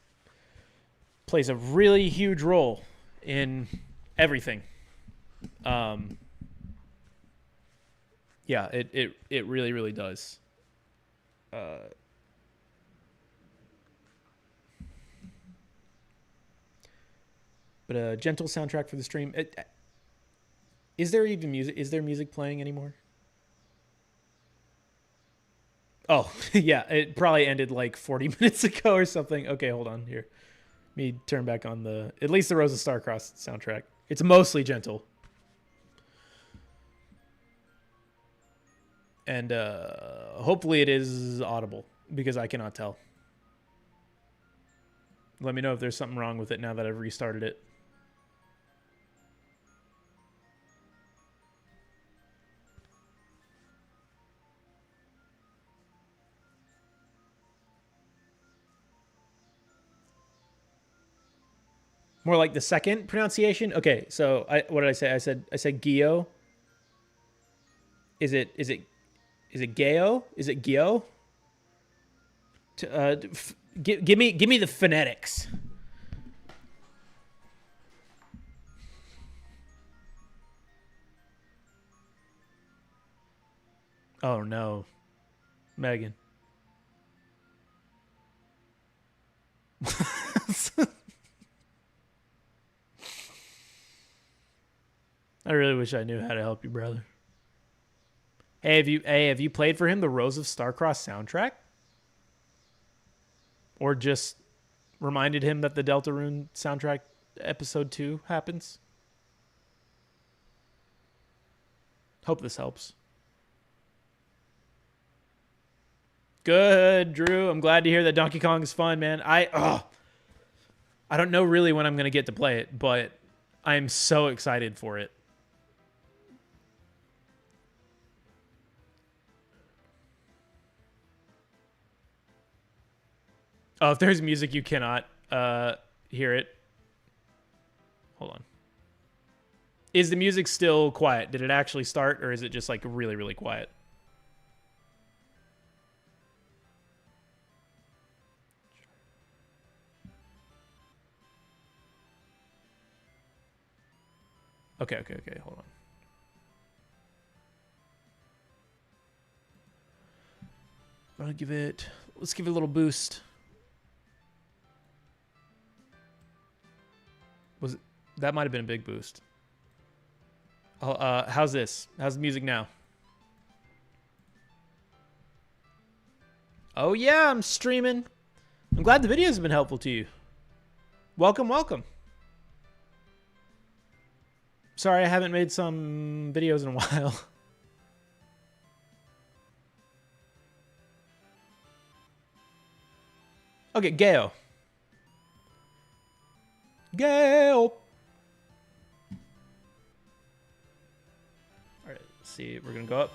plays a really huge role in everything. Um, yeah, it really really does. Uh, but a gentle soundtrack for the stream. Is there even music? Is there music playing anymore? Oh yeah, it probably ended like 40 minutes ago or something. Okay, hold on here. Let me turn back on the at least the Rosa Starcross soundtrack. It's mostly gentle, and hopefully it is audible because I cannot tell. Let me know if there's something wrong with it now that I've restarted it. More like the second pronunciation. Okay, so what did I say? I said Gio. Is it Geo? Is it Gio? Give me the phonetics. Oh no, Megan. I really wish I knew how to help you, brother. Hey, have you played for him the Rose of Starcross soundtrack? Or just reminded him that the Deltarune soundtrack episode 2 happens? Hope this helps. Good, Drew. I'm glad to hear that Donkey Kong is fun, man. I don't know really when I'm going to get to play it, but I'm so excited for it. Oh, if there's music, you cannot hear it. Hold on. Is the music still quiet? Did it actually start, or is it just like really, really quiet? Okay, hold on. Let's give it a little boost. That might have been a big boost. How's this? How's the music now? Oh yeah, I'm streaming. I'm glad the videos have been helpful to you. Welcome. Sorry I haven't made some videos in a while. Okay, Gale. Alright, let's see. We're gonna go up.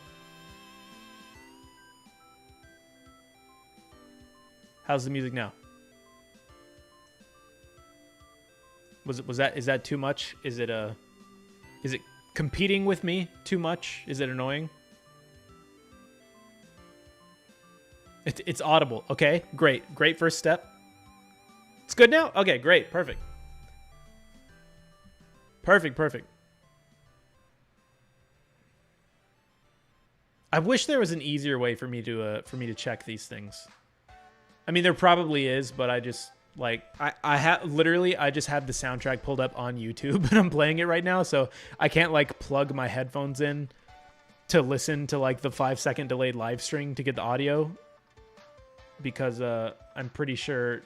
How's the music now? Is that too much? Is it competing with me too much? Is it annoying? It's audible. Okay, great first step. It's good now? Okay, great, perfect. I wish there was an easier way for me to check these things. I mean, there probably is, but I just like I just have the soundtrack pulled up on YouTube and I'm playing it right now, so I can't like plug my headphones in to listen to like the 5-second delayed live stream to get the audio, because I'm pretty sure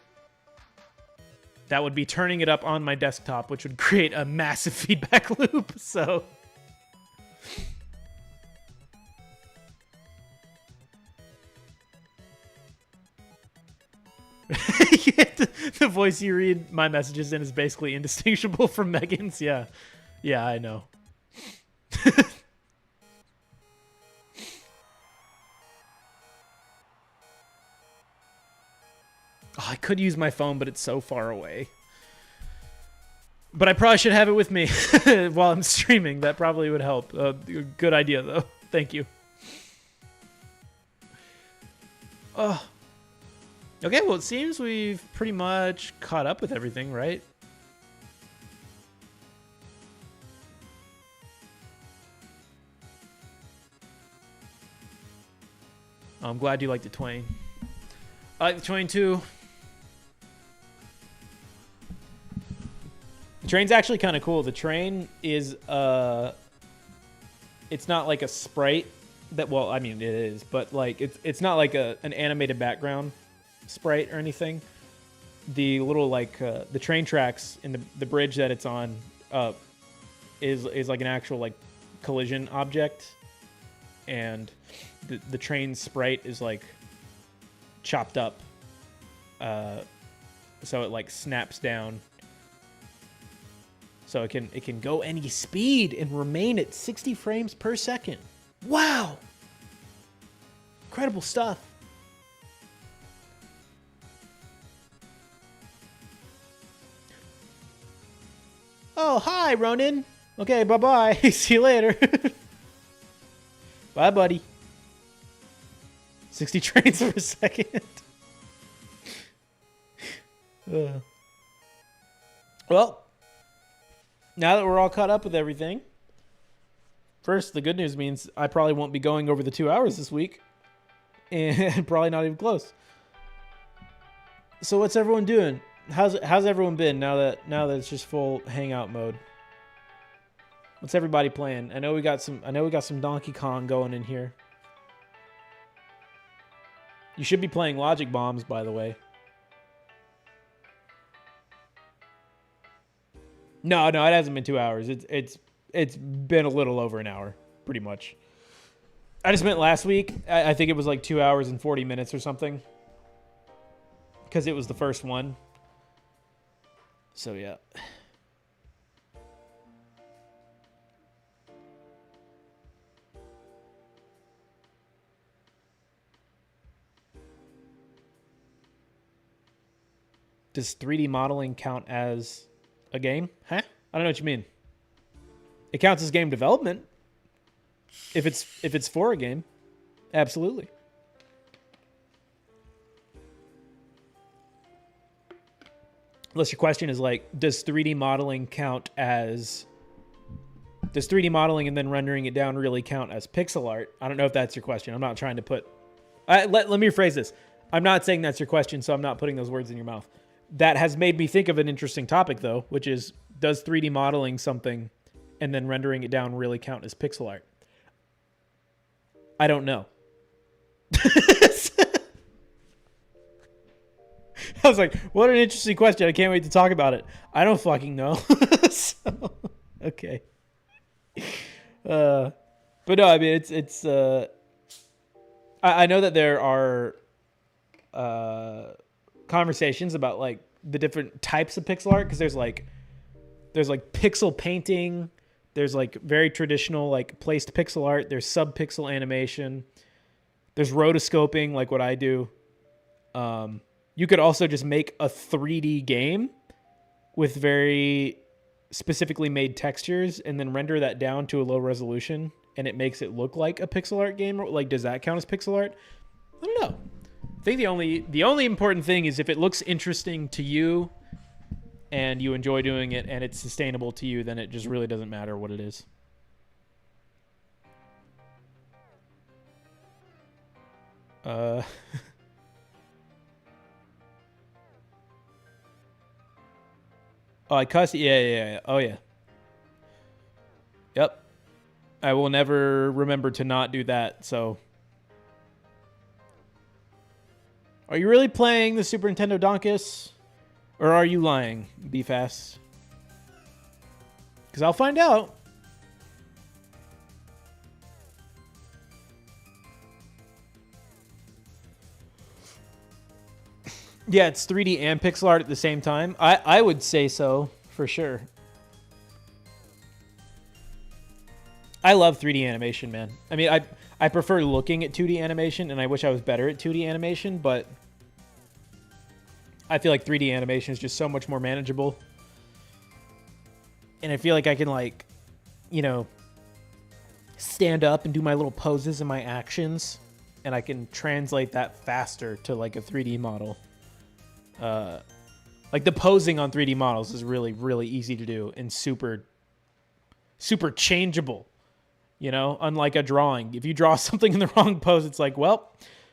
that would be turning it up on my desktop, which would create a massive feedback loop. So the voice you read my messages in is basically indistinguishable from Megan's. Yeah, I know. Oh, I could use my phone, but it's so far away. But I probably should have it with me while I'm streaming. That probably would help. Good idea, though. Thank you. Oh. Okay, well, it seems we've pretty much caught up with everything, right? I'm glad you like the Twain. I like the Twain, too. The train's actually kind of cool. The train is, it's not like a sprite that, well, I mean, it is, but like, it's not like an animated background sprite or anything. The little like the train tracks in the bridge that it's on is like an actual like collision object, and the train sprite is like chopped up, so it like snaps down, so it can go any speed and remain at 60 frames per second. Wow, incredible stuff. Oh, hi, Ronan. Okay, bye-bye. See you later. Bye, buddy. 60 trains per second. Well, now that we're all caught up with everything, first, the good news means I probably won't be going over the 2 hours this week. And probably not even close. So what's everyone doing? How's everyone been now that it's just full hangout mode? What's everybody playing? I know we got some Donkey Kong going in here. You should be playing Logic Bombs, by the way. No, it hasn't been 2 hours. It's been a little over an hour, pretty much. I just meant last week. I think it was like 2 hours and 40 minutes or something. Because it was the first one. So, yeah. Does 3D modeling count as a game? Huh? I don't know what you mean. It counts as game development. If it's for a game. Absolutely. Unless your question is like, does 3D modeling count as... Does 3D modeling and then rendering it down really count as pixel art? I don't know if that's your question. I'm not trying to put... let me rephrase this. I'm not saying that's your question, so I'm not putting those words in your mouth. That has made me think of an interesting topic, though, which is, does 3D modeling something and then rendering it down really count as pixel art? I don't know. I was like, what an interesting question. I can't wait to talk about it. I don't fucking know. So, okay. But no, I mean, it's I know that there are conversations about like the different types of pixel art, because there's like pixel painting, there's like very traditional like placed pixel art, there's sub-pixel animation, there's rotoscoping like what I do. You could also just make a 3D game with very specifically made textures and then render that down to a low resolution, and it makes it look like a pixel art game. Like, does that count as pixel art? I don't know. I think the only important thing is if it looks interesting to you and you enjoy doing it and it's sustainable to you, then it just really doesn't matter what it is. Oh, I cussed. Yeah. Oh, yeah. Yep. I will never remember to not do that, so. Are you really playing the Super Nintendo Donkus? Or are you lying, BFast? Because I'll find out. Yeah, it's 3D and pixel art at the same time. I would say so, for sure. I love 3D animation, man. I mean, I prefer looking at 2D animation, and I wish I was better at 2D animation, but I feel like 3D animation is just so much more manageable. And I feel like I can, like, you know, stand up and do my little poses and my actions, and I can translate that faster to, like, a 3D model. Like, the posing on 3D models is really, really easy to do and super, super changeable. You know, unlike a drawing. If you draw something in the wrong pose, it's like, well,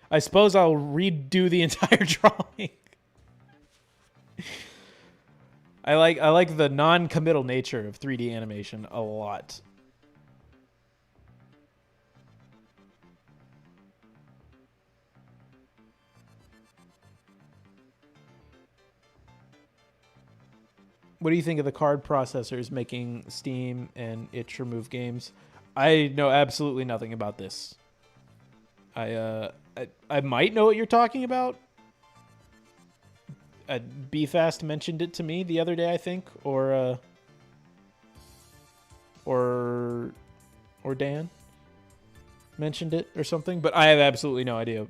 I suppose I'll redo the entire drawing. I like the non-committal nature of 3D animation a lot. What do you think of the card processors making Steam and itch remove games? I know absolutely nothing about this. I might know what you're talking about. BFast mentioned it to me the other day, I think, or Dan mentioned it or something, but I have absolutely no idea.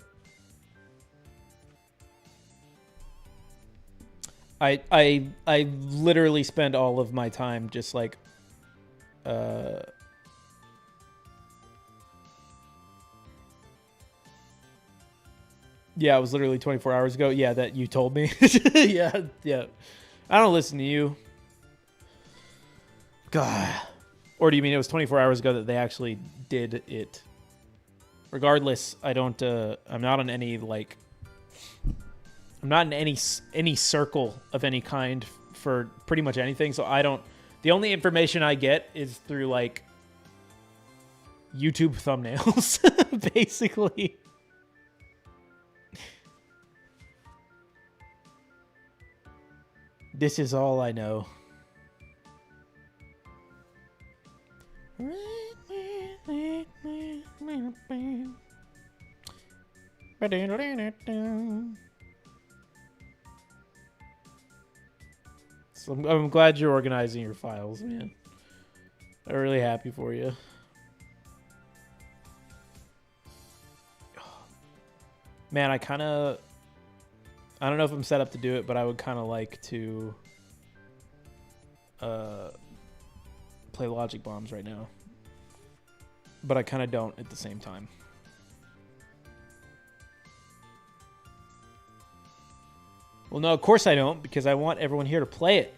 I literally spend all of my time just like yeah, it was literally 24 hours ago. Yeah, that you told me. Yeah, yeah. I don't listen to you. God. Or do you mean it was 24 hours ago that they actually did it? Regardless, I don't I'm not on any like I'm not in any circle of any kind for pretty much anything, so I don't. The only information I get is through like YouTube thumbnails, basically. This is all I know. So I'm glad you're organizing your files, man. I'm really happy for you. Man, I don't know if I'm set up to do it, but I would kind of like to play Logic Bombs right now. But I kind of don't at the same time. Well, no, of course I don't, because I want everyone here to play it.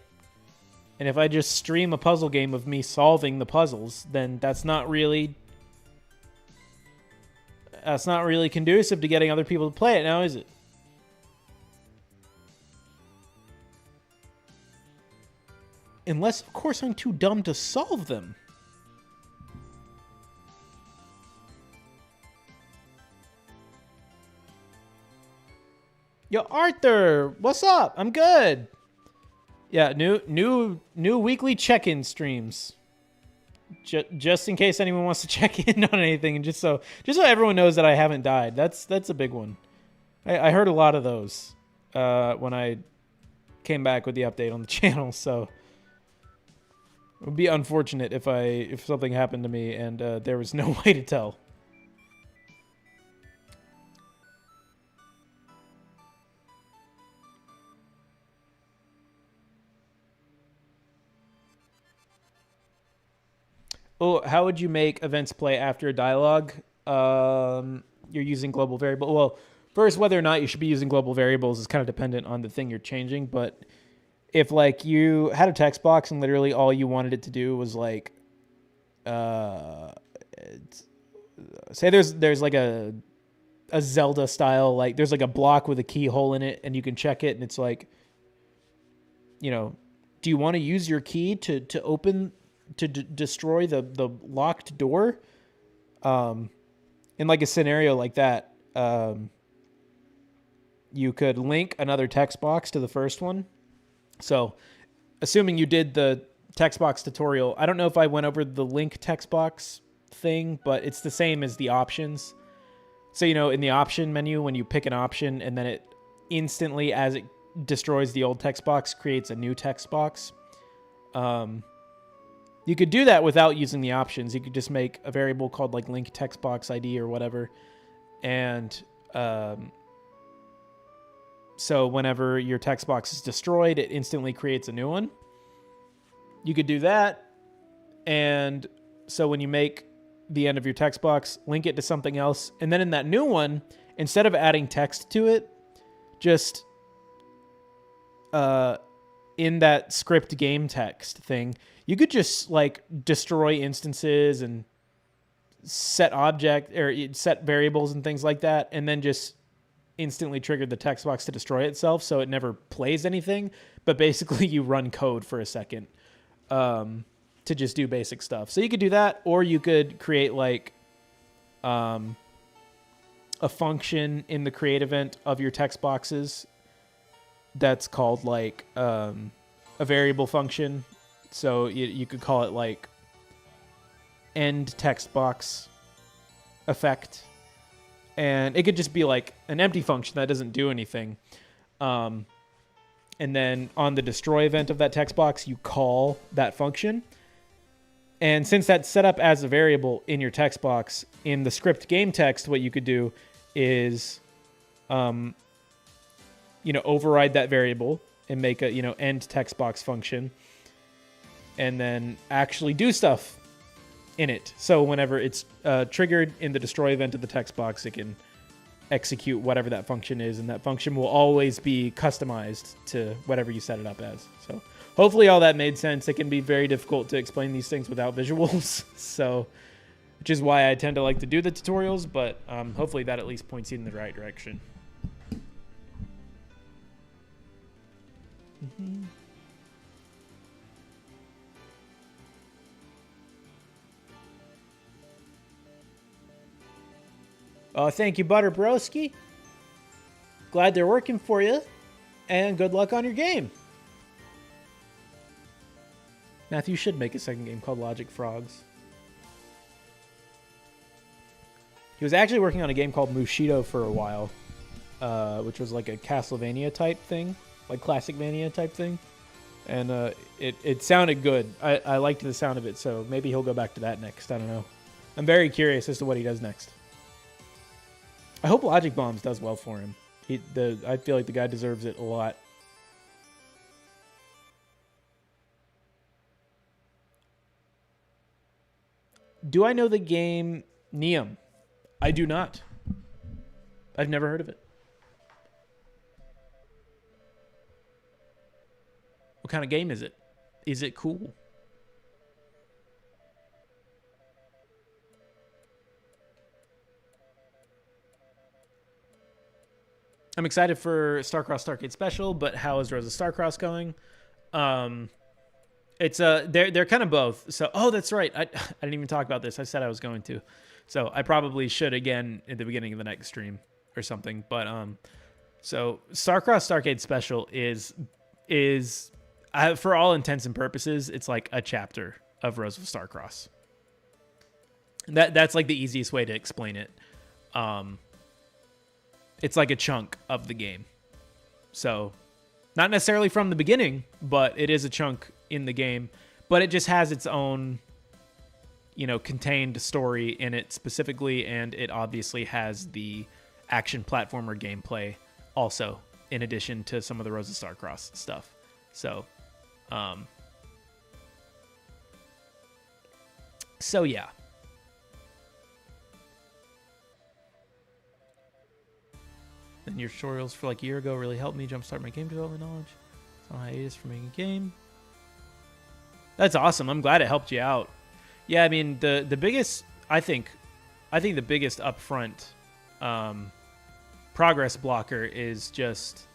And if I just stream a puzzle game of me solving the puzzles, then that's not really conducive to getting other people to play it now, is it? Unless, of course, I'm too dumb to solve them. Yo, Arthur, what's up? I'm good. Yeah, new weekly check-in streams. Just in case anyone wants to check in on anything, and just so everyone knows that I haven't died. That's a big one. I heard a lot of those when I came back with the update on the channel, so it would be unfortunate if something happened to me and there was no way to tell. Oh, how would you make events play after a dialogue? You're using global variable. Well, first, whether or not you should be using global variables is kind of dependent on the thing you're changing. But if like you had a text box and literally all you wanted it to do was like, say there's like a Zelda style, like there's like a block with a keyhole in it, and you can check it, and it's like, you know, do you want to use your key to open? To destroy the locked door, in like a scenario like that, you could link another text box to the first one. So assuming you did the text box tutorial, I don't know if I went over the link text box thing, but it's the same as the options. So, you know, in the option menu, when you pick an option and then it instantly, as it destroys the old text box, creates a new text box. You could do that without using the options. You could just make a variable called like link text box ID or whatever. And so whenever your text box is destroyed, it instantly creates a new one. You could do that. And so when you make the end of your text box, link it to something else. And then in that new one, instead of adding text to it, just in that script game text thing, you could just like destroy instances and set set variables and things like that, and then just instantly trigger the text box to destroy itself, so it never plays anything. But basically, you run code for a second to just do basic stuff. So you could do that, or you could create like a function in the create event of your text boxes that's called like a variable function. So you could call it like end text box effect. And it could just be like an empty function that doesn't do anything. And then on the destroy event of that text box, you call that function. And since that's set up as a variable in your text box, in the script game text, what you could do is, override that variable and make a, end text box function, and then actually do stuff in it. So whenever it's triggered in the destroy event of the text box, it can execute whatever that function is, and that function will always be customized to whatever you set it up as. So hopefully all that made sense. It can be very difficult to explain these things without visuals, so which is why I tend to like to do the tutorials, but hopefully that at least points you in the right direction. Mm-hmm. Thank you, Butter Broski. Glad they're working for you, and good luck on your game. Matthew should make a second game called Logic Frogs. He was actually working on a game called Mushido for a while, which was like a Castlevania type thing, like Classicvania type thing. And it sounded good. I liked the sound of it, so maybe he'll go back to that next. I don't know. I'm very curious as to what he does next. I hope Logic Bombs does well for him. I feel like the guy deserves it a lot. Do I know the game Neum? I do not. I've never heard of it. What kind of game is it? Is it cool? I'm excited for Starcross Starcade Special, but how is Rosa Starcross going? It's they're kind of both. So that's right. I didn't even talk about this. I said I was going to. So I probably should again at the beginning of the next stream or something. But so Starcross Starcade Special is for all intents and purposes, it's like a chapter of Rose of Starcross. That's like the easiest way to explain it. It's like a chunk of the game. So not necessarily from the beginning, but it is a chunk in the game. But it just has its own, contained story in it specifically, and it obviously has the action platformer gameplay also, in addition to some of the Rose of Starcross stuff. So, yeah. And your tutorials for like a year ago really helped me jumpstart my game development knowledge. It's on hiatus for making a game. That's awesome. I'm glad it helped you out. Yeah, I mean the biggest I think the biggest upfront progress blocker is just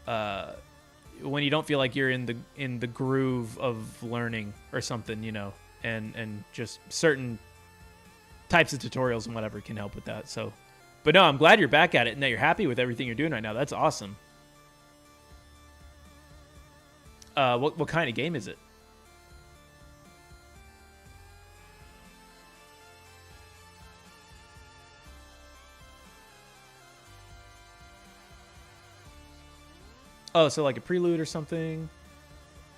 when you don't feel like you're in the groove of learning or something, and just certain types of tutorials and whatever can help with that. So. But no, I'm glad you're back at it and that you're happy with everything you're doing right now. That's awesome. What kind of game is it? Oh, so like a prelude or something.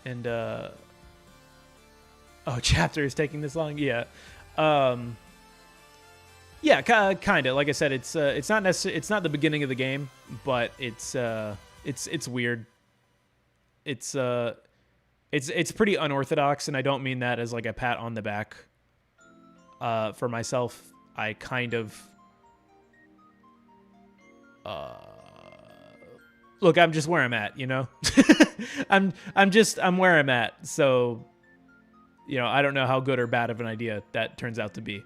And chapter is taking this long? Yeah. Yeah, kind of. Like I said, it's not necessarily, it's not the beginning of the game, but it's weird. It's pretty unorthodox, and I don't mean that as like a pat on the back. For myself, I kind of look. I'm just where I'm at, I'm where I'm at. So, I don't know how good or bad of an idea that turns out to be.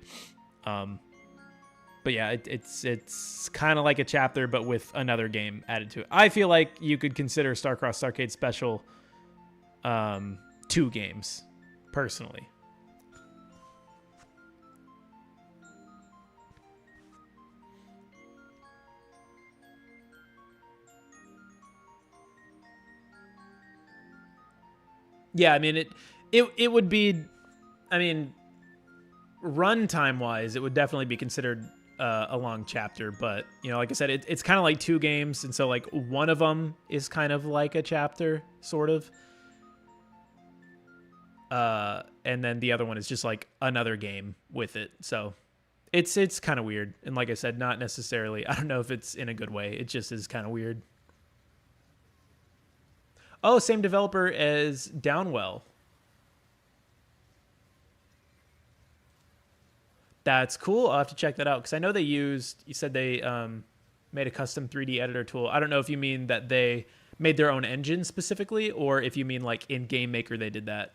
But yeah, it's kind of like a chapter, but with another game added to it. I feel like you could consider Starcross Starcade Special 2 games, personally. Yeah, I mean it would be, I mean, runtime wise, it would definitely be considered a long chapter, but like I said, it's kind of like 2 games, and so like one of them is kind of like a chapter, sort of, and then the other one is just like another game with it. So it's kind of weird, and like I said, not necessarily, I don't know if it's in a good way, it just is kind of weird. Oh, same developer as Downwell. That's cool. I'll have to check that out because I know you said they made a custom 3D editor tool. I don't know if you mean that they made their own engine specifically or if you mean like in Game Maker they did that.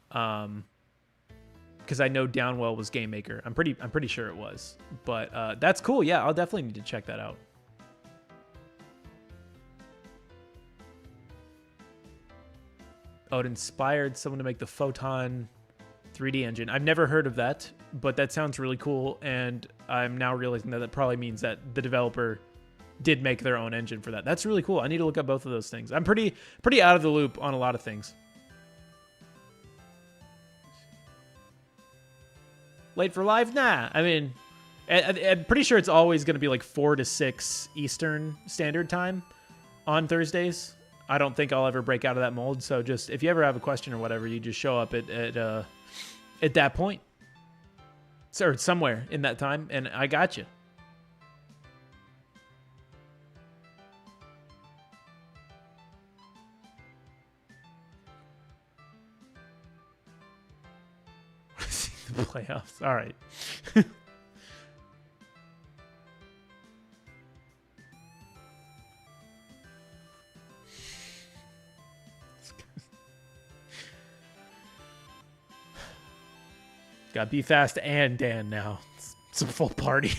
Because I know Downwell was Game Maker. I'm pretty sure it was. But that's cool. Yeah, I'll definitely need to check that out. Oh, it inspired someone to make the Photon 3D engine. I've never heard of that, but that sounds really cool. And I'm now realizing that probably means that the developer did make their own engine for that. That's really cool. I need to look up both of those things. I'm pretty out of the loop on a lot of things. Late for live? Nah. I mean, I'm pretty sure it's always going to be like 4 to 6 Eastern Standard Time on Thursdays. I don't think I'll ever break out of that mold. So just if you ever have a question or whatever, you just show up at that point. Or somewhere in that time, and I got you. The playoffs. All right. Got Be Fast and Dan now. It's a full party.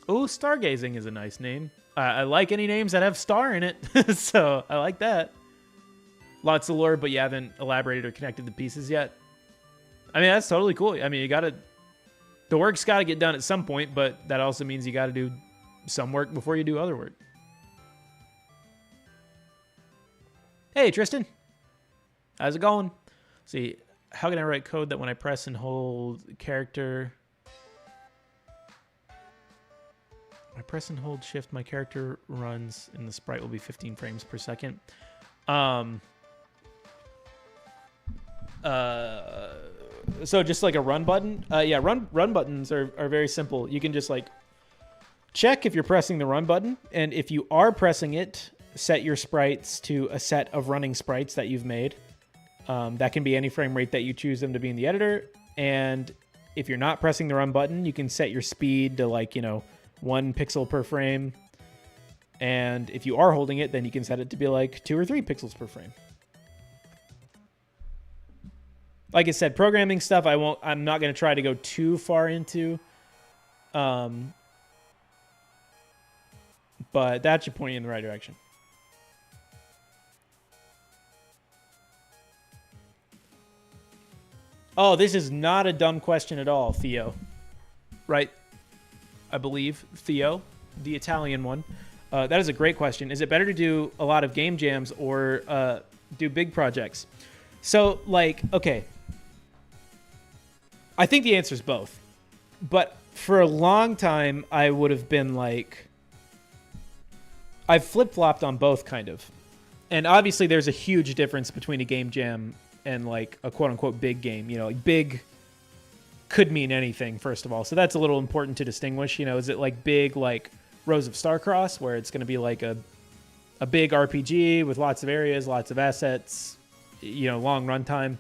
Oh, Stargazing is a nice name. I like any names that have star in it, so I like that. Lots of lore, but you haven't elaborated or connected the pieces yet. I mean, that's totally cool. I mean, the work's got to get done at some point, but that also means you got to do some work before you do other work. Hey, Tristan. How's it going? See, how can I write code that when I press and hold character... I press and hold shift, my character runs, and the sprite will be 15 frames per second. So just like a run button? Yeah, run buttons are very simple. You can just like check if you're pressing the run button, and if you are pressing it, set your sprites to a set of running sprites that you've made. That can be any frame rate that you choose them to be in the editor, and if you're not pressing the run button, you can set your speed to like, 1 pixel per frame. And if you are holding it, then you can set it to be like 2 or 3 pixels per frame. Like I said, programming stuff I'm not going to try to go too far into. But that should point you in the right direction. Oh, this is not a dumb question at all, Theo. Right? I believe, Theo, the Italian one. That is a great question. Is it better to do a lot of game jams or do big projects? So, okay. I think the answer is both. But for a long time, I would have been like... I've flip-flopped on both, kind of. And obviously, there's a huge difference between a game jam and like a quote-unquote big game. Like big... could mean anything, first of all. So that's a little important to distinguish. Is it like big, like Rose of Starcross, where it's going to be like a big RPG with lots of areas, lots of assets, long runtime,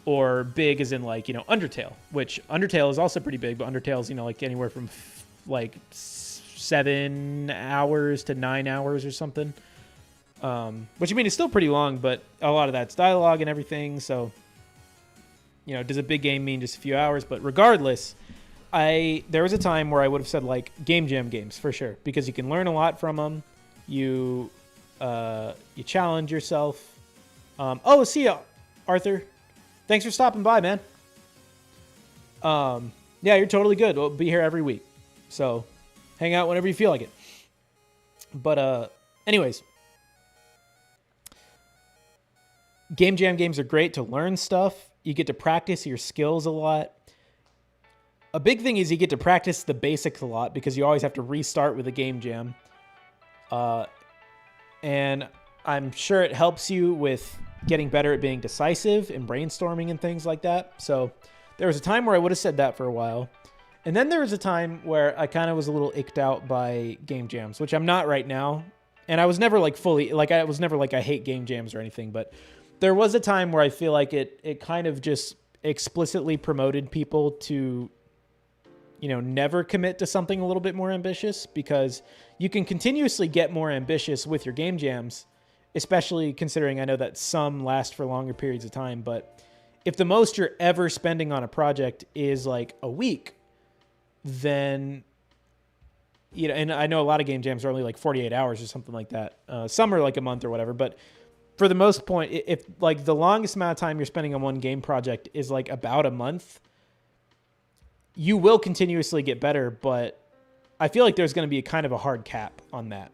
or big as in like, Undertale, which Undertale is also pretty big, but Undertale's, like anywhere from like 7 hours to 9 hours or something. Which I mean, it's still pretty long, but a lot of that's dialogue and everything. So, does a big game mean just a few hours? But regardless, there was a time where I would have said like game jam games for sure, because you can learn a lot from them. You challenge yourself. See ya, Arthur. Thanks for stopping by, man. Yeah, you're totally good. We'll be here every week. So hang out whenever you feel like it. But anyways, game jam games are great to learn stuff. You get to practice your skills a lot. A big thing is you get to practice the basics a lot because you always have to restart with a game jam. And I'm sure it helps you with getting better at being decisive and brainstorming and things like that. So there was a time where I would have said that for a while. And then there was a time where I kind of was a little icked out by game jams, which I'm not right now. And I was never like fully, like I was never like I hate game jams or anything, but there was a time where I feel like it kind of just explicitly promoted people to, you know, never commit to something a little bit more ambitious, because you can continuously get more ambitious with your game jams, especially considering I know that some last for longer periods of time. But if the most you're ever spending on a project is like a week, then, you know, and I know a lot of game jams are only like 48 hours or something like that. Some are like a month or whatever, but for the most point, if like the longest amount of time you're spending on one game project is like about a month, you will continuously get better, but I feel like there's going to be a kind of a hard cap on that.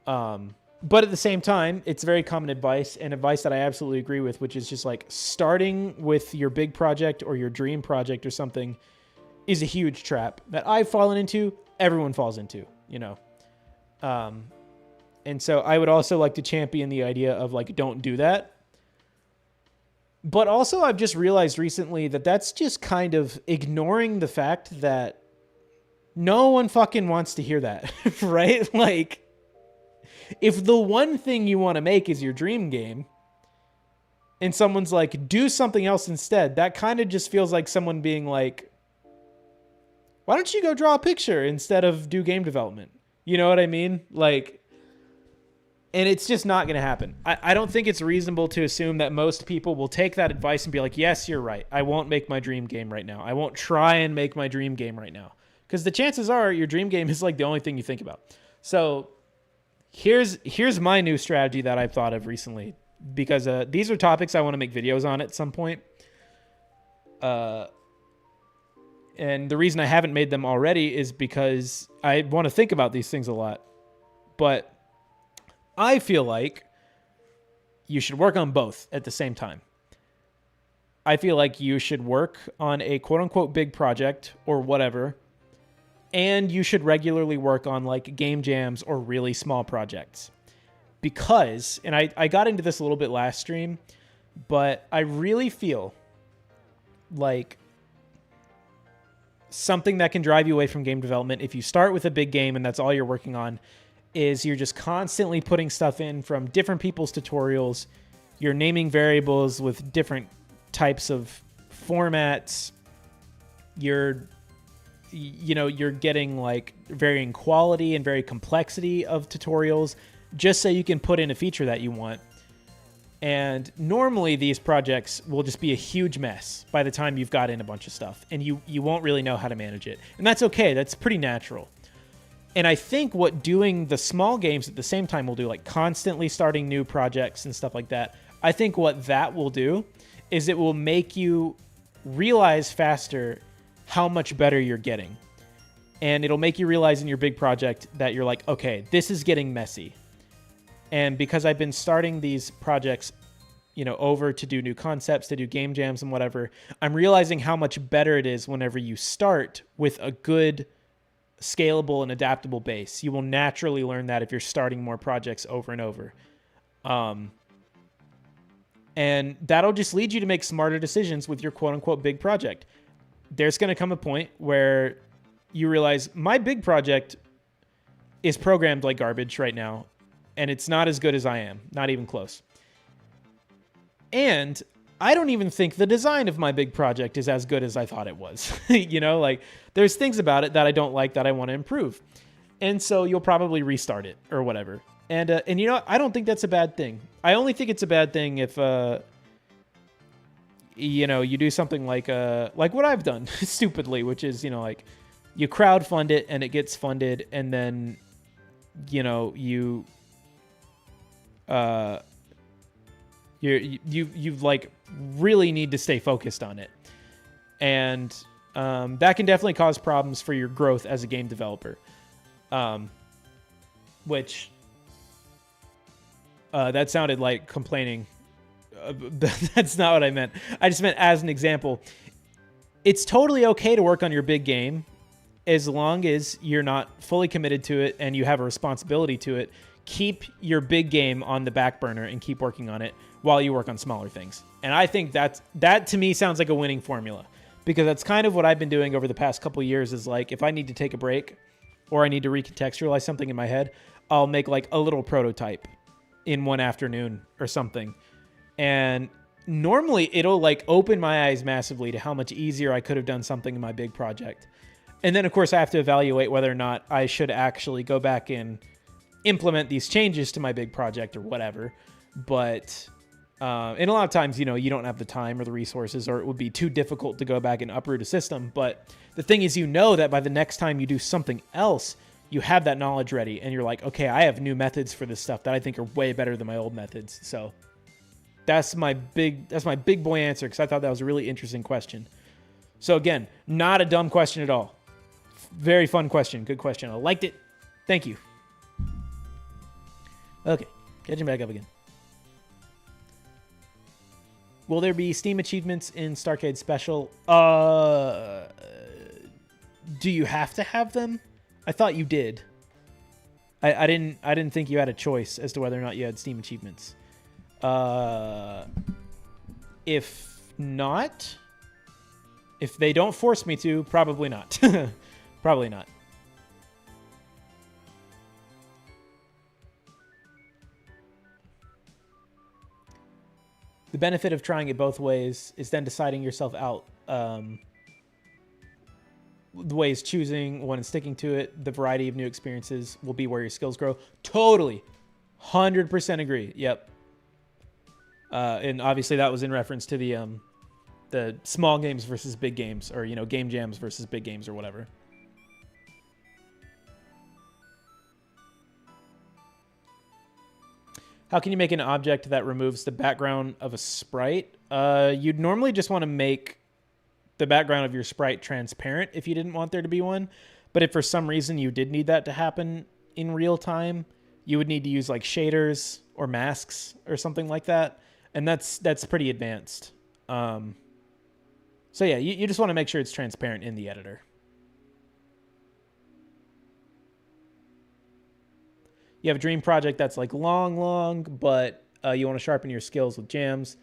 But at the same time, it's very common advice, and advice that I absolutely agree with, which is just like starting with your big project or your dream project or something is a huge trap that I've fallen into. Everyone falls into, you know? And so I would also like to champion the idea of like, don't do that. But also I've just realized recently that that's just kind of ignoring the fact that no one fucking wants to hear that, right? Like, if the one thing you want to make is your dream game and someone's like, do something else instead, that kind of just feels like someone being like, why don't you go draw a picture instead of do game development? You know what I mean? Like, and it's just not going to happen. I don't think it's reasonable to assume that most people will take that advice and be like, yes, you're right. I won't make my dream game right now. I won't try and make my dream game right now. Because the chances are your dream game is like the only thing you think about. So here's my new strategy that I've thought of recently, because these are topics I want to make videos on at some point. And the reason I haven't made them already is because I want to think about these things a lot. But I feel like you should work on both at the same time. I feel like you should work on a quote-unquote big project or whatever, and you should regularly work on like game jams or really small projects. Because, and I got into this a little bit last stream, but I really feel like something that can drive you away from game development if you start with a big game and that's all you're working on is you're just constantly putting stuff in from different people's tutorials. You're naming variables with different types of formats. You're getting like varying quality and very complexity of tutorials just so you can put in a feature that you want. And normally these projects will just be a huge mess by the time you've got in a bunch of stuff, and you won't really know how to manage it. And that's okay. That's pretty natural. And I think what doing the small games at the same time will do, like constantly starting new projects and stuff like that, I think what that will do is it will make you realize faster how much better you're getting. And it'll make you realize in your big project that you're like, okay, this is getting messy. And because I've been starting these projects, you know, over to do new concepts, to do game jams and whatever, I'm realizing how much better it is whenever you start with a good, scalable and adaptable base. You will naturally learn that if you're starting more projects over and over. And that'll just lead you to make smarter decisions with your quote unquote big project. There's going to come a point where you realize my big project is programmed like garbage right now, and it's not as good as I am, not even close. And I don't even think the design of my big project is as good as I thought it was. You know, like there's things about it that I don't like that I want to improve. And so you'll probably restart it or whatever. And you know, I don't think that's a bad thing. I only think it's a bad thing if, you know, you do something like what I've done stupidly, which is, you know, like you crowdfund it and it gets funded. And then, you know, you like really need to stay focused on it. And that can definitely cause problems for your growth as a game developer. Which that sounded like complaining. That's not what I meant. I just meant as an example. It's totally okay to work on your big game as long as you're not fully committed to it and you have a responsibility to it. Keep your big game on the back burner and keep working on it while you work on smaller things. And I think that to me sounds like a winning formula, because that's kind of what I've been doing over the past couple of years is like, if I need to take a break or I need to recontextualize something in my head, I'll make like a little prototype in one afternoon or something. And normally it'll like open my eyes massively to how much easier I could have done something in my big project. And then of course I have to evaluate whether or not I should actually go back and implement these changes to my big project or whatever. But and a lot of times, you know, you don't have the time or the resources, or it would be too difficult to go back and uproot a system. But the thing is, you know that by the next time you do something else, you have that knowledge ready, and you're like, okay, I have new methods for this stuff that I think are way better than my old methods. So that's my big boy answer, because I thought that was a really interesting question. So again, not a dumb question at all. Very fun question. Good question. I liked it. Thank you. Okay, catching back up again. Will there be Steam achievements in Starcade Special? Do you have to have them? I thought you did. I didn't think you had a choice as to whether or not you had Steam achievements. If not, if they don't force me to, probably not. Probably not. The benefit of trying it both ways is then deciding yourself out. The ways choosing one and sticking to it, the variety of new experiences will be where your skills grow. Totally. 100% agree. Yep. And obviously that was in reference to the small games versus big games, or, you know, game jams versus big games or whatever. How can you make an object that removes the background of a sprite? You'd normally just want to make the background of your sprite transparent if you didn't want there to be one. But if for some reason you did need that to happen in real time, you would need to use like shaders or masks or something like that. And that's pretty advanced. So yeah, you just want to make sure it's transparent in the editor. You have a dream project that's like long, but you want to sharpen your skills with jams.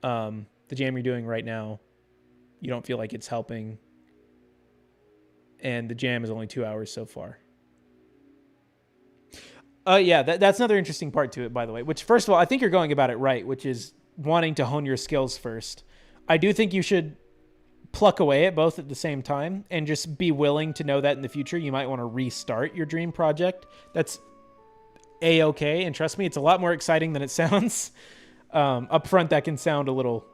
The jam you're doing right now, you don't feel like it's helping. And the jam is only 2 hours so far. Yeah, that's another interesting part to it, by the way. Which, first of all, I think you're going about it right, which is wanting to hone your skills first. I do think you should pluck away at both at the same time and just be willing to know that in the future you might want to restart your dream project. That's A-okay, and trust me, it's a lot more exciting than it sounds. Up front, that can sound a little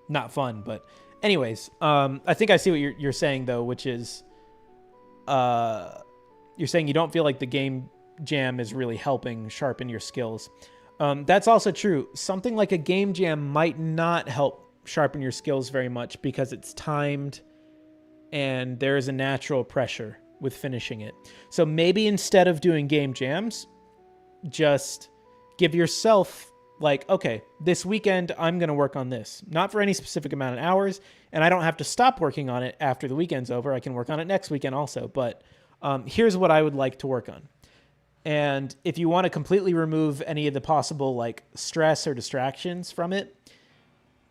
not fun, but anyways, I think I see what you're saying, though, which is you're saying you don't feel like the game jam is really helping sharpen your skills. That's also true. Something like a game jam might not help sharpen your skills very much because it's timed and there is a natural pressure with finishing it. So maybe instead of doing game jams, just give yourself like, okay, this weekend I'm going to work on this. Not for any specific amount of hours, and I don't have to stop working on it after the weekend's over. I can work on it next weekend also, but here's what I would like to work on. And if you want to completely remove any of the possible like stress or distractions from it,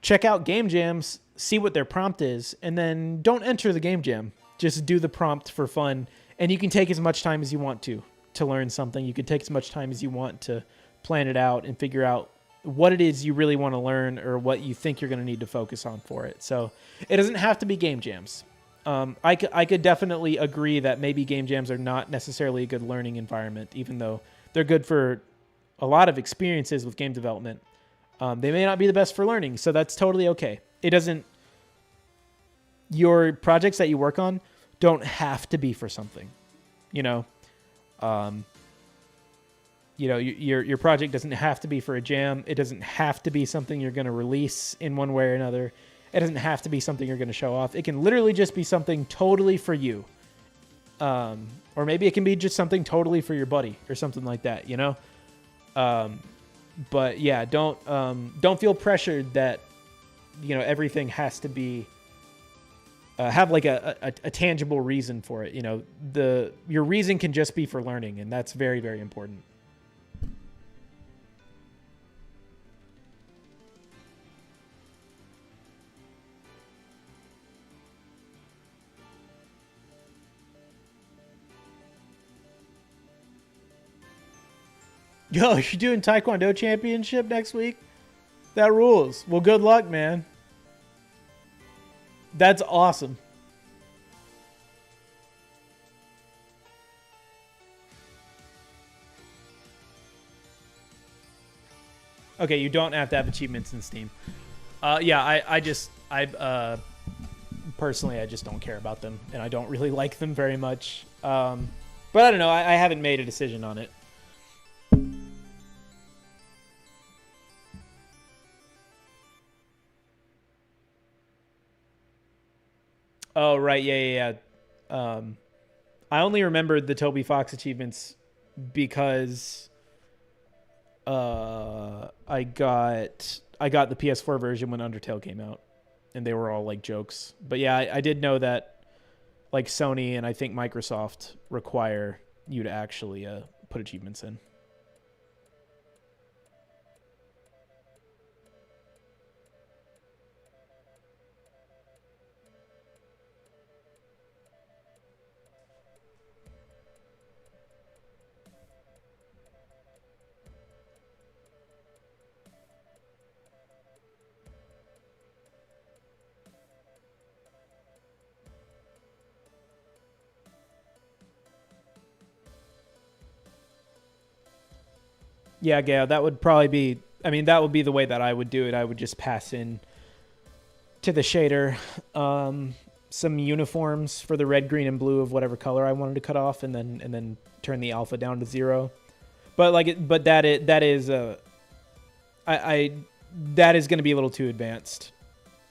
check out game jams, see what their prompt is, and then don't enter the game jam. Just do the prompt for fun, and you can take as much time as you want to learn something. You can take as much time as you want to plan it out and figure out what it is you really want to learn or what you think you're going to need to focus on for it. So it doesn't have to be game jams. I could definitely agree that maybe game jams are not necessarily a good learning environment, even though they're good for a lot of experiences with game development. They may not be the best for learning, so that's totally okay. Your projects that you work on don't have to be for something, you know? Your project doesn't have to be for a jam. It doesn't have to be something you're going to release in one way or another. It doesn't have to be something you're going to show off. It can literally just be something totally for you. Or maybe it can be just something totally for your buddy or something like that, you know? But yeah, don't feel pressured that, you know, everything has to be, have like a tangible reason for it. You know, your reason can just be for learning, and that's very, very important. Yo, you doing Taekwondo championship next week? That rules. Well, good luck, man. That's awesome. Okay, you don't have to have achievements in Steam. Yeah, I personally, I just don't care about them, and I don't really like them very much. But I don't know. I haven't made a decision on it. Oh, right. Yeah. I only remembered the Toby Fox achievements because I got the PS4 version when Undertale came out, and they were all like jokes. But yeah, I did know that like Sony and I think Microsoft require you to actually put achievements in. Yeah, Gail, that would probably be. I mean, that would be the way that I would do it. I would just pass in to the shader some uniforms for the red, green, and blue of whatever color I wanted to cut off, and then turn the alpha down to 0. But that is I that is going to be a little too advanced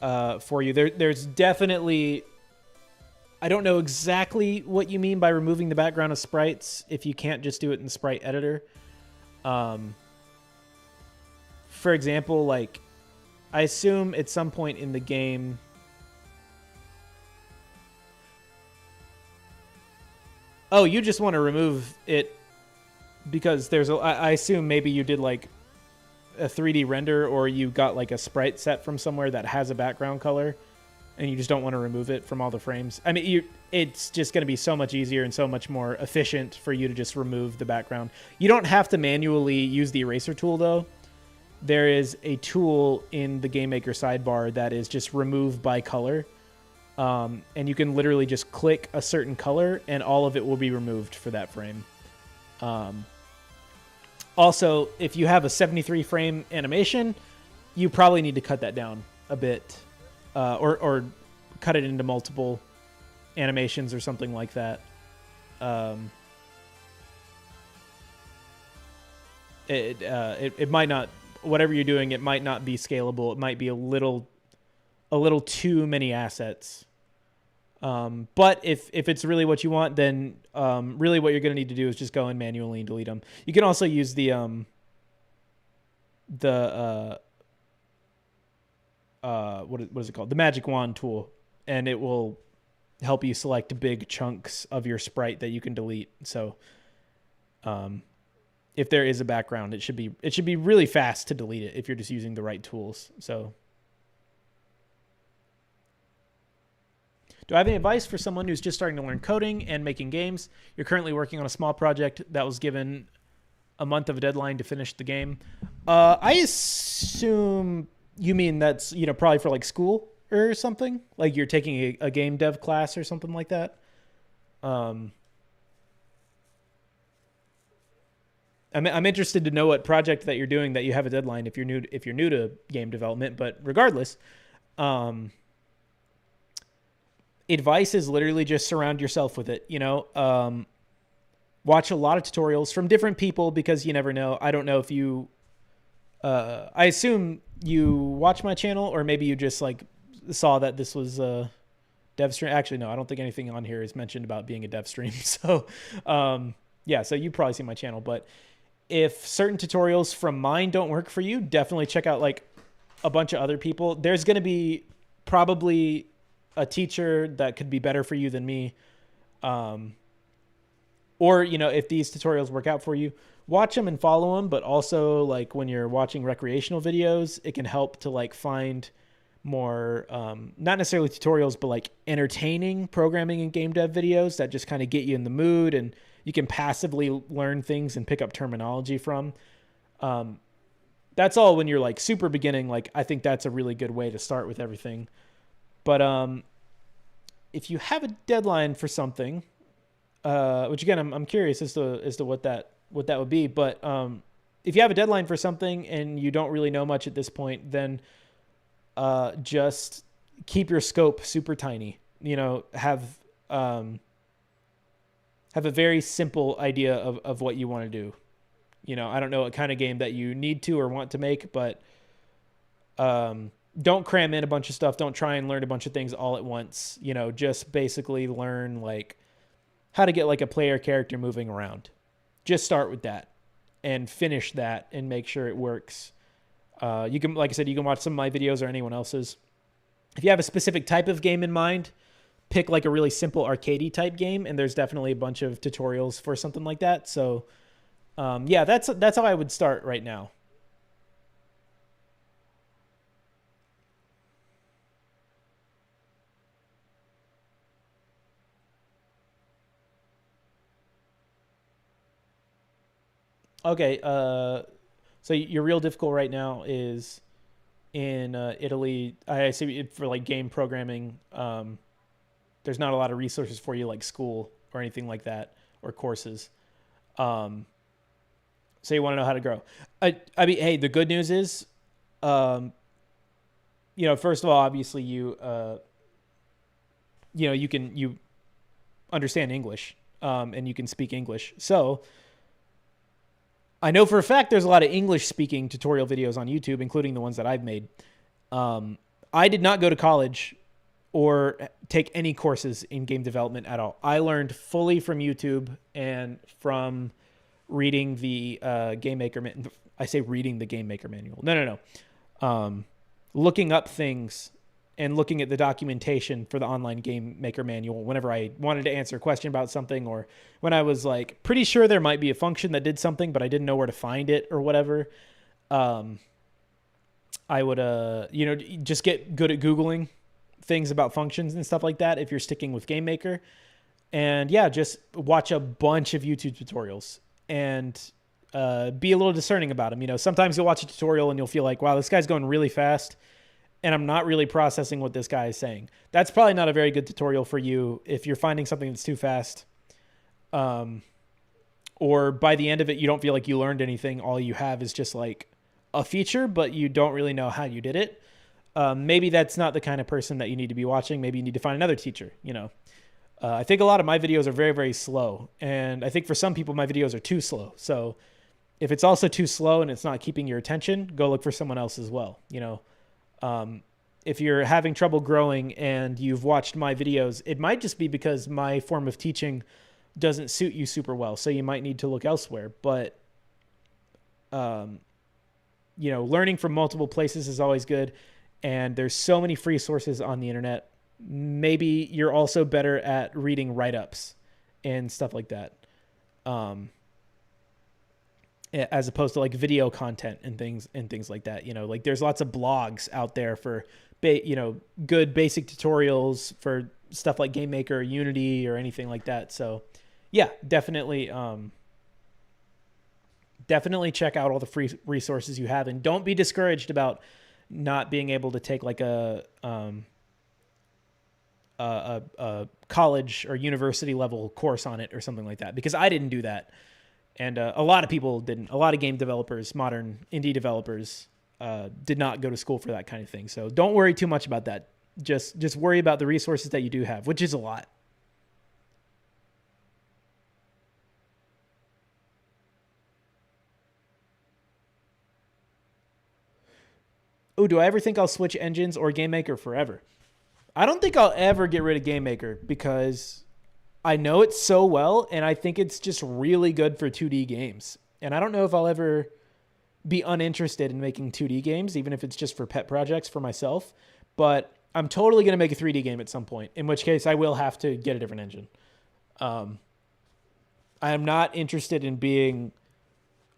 for you. There's definitely. I don't know exactly what you mean by removing the background of sprites if you can't just do it in the sprite editor. For example, like I assume at some point in the game, oh, you just want to remove it because I assume maybe you did like a 3D render, or you got like a sprite set from somewhere that has a background color and you just don't want to remove it from all the frames. I mean, it's just going to be so much easier and so much more efficient for you to just remove the background. You don't have to manually use the eraser tool, though. There is a tool in the Game Maker sidebar that is just remove by color. And you can literally just click a certain color and all of it will be removed for that frame. Also, if you have a 73 frame animation, you probably need to cut that down a bit. Or cut it into multiple animations or something like that. It might not, whatever you're doing, it might not be scalable. It might be a little too many assets. But if it's really what you want, then really what you're going to need to do is just go in manually and delete them. You can also use the what is it called? The magic wand tool, and it will help you select big chunks of your sprite that you can delete. So, if there is a background, it should be really fast to delete it if you're just using the right tools. So, do I have any advice for someone who's just starting to learn coding and making games? You're currently working on a small project that was given a month of a deadline to finish the game. I assume you mean that's, probably for like school or something? Like you're taking a game dev class or something like that? I'm interested to know what project that you're doing that you have a deadline if you're new to game development. But regardless, advice is literally just surround yourself with it. Watch a lot of tutorials from different people because you never know. I don't know if you. I assume you watch my channel, or maybe you just like saw that this was a dev stream. Actually, no, I don't think anything on here is mentioned about being a dev stream. So, yeah, so you probably see my channel. But if certain tutorials from mine don't work for you, definitely check out like a bunch of other people. There's going to be probably a teacher that could be better for you than me. Or, if these tutorials work out for you, watch them and follow them. But also, like when you're watching recreational videos, it can help to like find more, not necessarily tutorials, but like entertaining programming and game dev videos that just kind of get you in the mood and you can passively learn things and pick up terminology from. That's all when you're like super beginning. Like, I think that's a really good way to start with everything. But if you have a deadline for something, which again, I'm curious as to what that would be. But if you have a deadline for something and you don't really know much at this point, then just keep your scope super tiny. Have a very simple idea of what you want to do. I don't know what kind of game that you need to or want to make, but don't cram in a bunch of stuff. Don't try and learn a bunch of things all at once. Just basically learn like how to get like a player character moving around. Just start with that and finish that and make sure it works. You can, like I said, you can watch some of my videos or anyone else's. If you have a specific type of game in mind, pick like a really simple arcadey type game, and there's definitely a bunch of tutorials for something like that. So yeah, that's how I would start right now. Okay, so your real difficult right now is in Italy. I see for like game programming. There's not a lot of resources for you like school or anything like that or courses. Um, so you want to know how to grow. I mean, hey, the good news is, um, first of all, obviously you understand English, and you can speak English. So I know for a fact there's a lot of English speaking tutorial videos on YouTube, including the ones that I've made. I did not go to college or take any courses in game development at all. I learned fully from YouTube and from reading the Game Maker. I say reading the Game Maker manual. No. Looking up things and looking at the documentation for the online Game Maker manual whenever I wanted to answer a question about something, or when I was like pretty sure there might be a function that did something, but I didn't know where to find it or whatever. I would, just get good at Googling things about functions and stuff like that if you're sticking with Game Maker. And yeah, just watch a bunch of YouTube tutorials and be a little discerning about them. Sometimes you'll watch a tutorial and you'll feel like, wow, this guy's going really fast and I'm not really processing what this guy is saying. That's probably not a very good tutorial for you if you're finding something that's too fast. Or by the end of it, you don't feel like you learned anything. All you have is just like a feature, but you don't really know how you did it. Maybe that's not the kind of person that you need to be watching. Maybe you need to find another teacher. I think a lot of my videos are very, very slow. And I think for some people, my videos are too slow. So if it's also too slow and it's not keeping your attention, go look for someone else as well. If you're having trouble growing and you've watched my videos, it might just be because my form of teaching doesn't suit you super well. So you might need to look elsewhere. But, learning from multiple places is always good. And there's so many free sources on the internet. Maybe you're also better at reading write-ups and stuff like that, as opposed to like video content and things like that. Like there's lots of blogs out there for good basic tutorials for stuff like Game Maker or Unity or anything like that. So yeah, definitely check out all the free resources you have, and don't be discouraged about not being able to take like a college or university level course on it or something like that, because I didn't do that. And a lot of people didn't. A lot of game developers, modern indie developers, did not go to school for that kind of thing. So don't worry too much about that. Just worry about the resources that you do have, which is a lot. Oh, do I ever think I'll switch engines or Game Maker forever? I don't think I'll ever get rid of Game Maker because I know it so well, and I think it's just really good for 2D games. And I don't know if I'll ever be uninterested in making 2D games, even if it's just for pet projects for myself. But I'm totally going to make a 3D game at some point, in which case I will have to get a different engine. I am not interested in being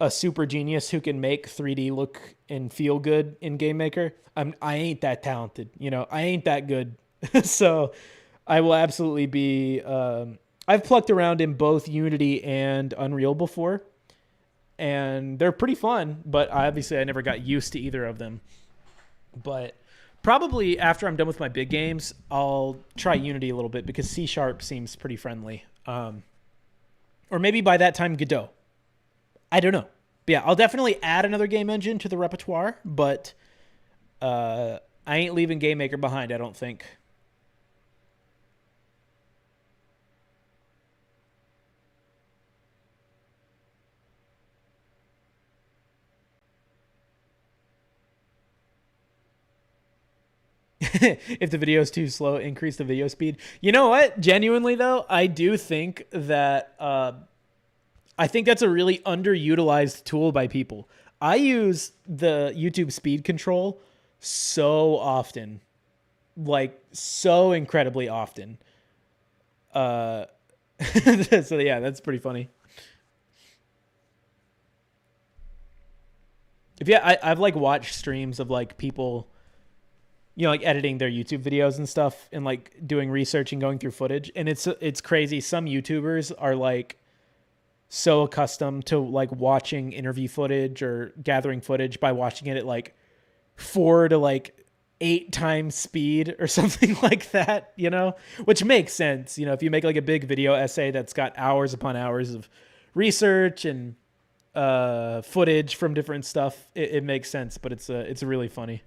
a super genius who can make 3D look and feel good in Game Maker. I ain't that talented, I ain't that good. So I will absolutely be I've plucked around in both Unity and Unreal before, and they're pretty fun. But obviously, I never got used to either of them. But probably after I'm done with my big games, I'll try Unity a little bit because C Sharp seems pretty friendly. Or maybe by that time, Godot. I don't know. But yeah, I'll definitely add another game engine to the repertoire, but I ain't leaving GameMaker behind, I don't think. If the video is too slow, increase the video speed. You know what? Genuinely though, I do think that I think that's a really underutilized tool by people. I use the YouTube speed control so often, like so incredibly often. Uh, so yeah, that's pretty funny. If yeah, I've like watched streams of like people, like editing their YouTube videos and stuff, and like doing research and going through footage, and it's crazy. Some YouTubers are like so accustomed to like watching interview footage or gathering footage by watching it at like 4 to like 8 times speed or something like that, which makes sense. If you make like a big video essay that's got hours upon hours of research and footage from different stuff, it makes sense, but it's really funny.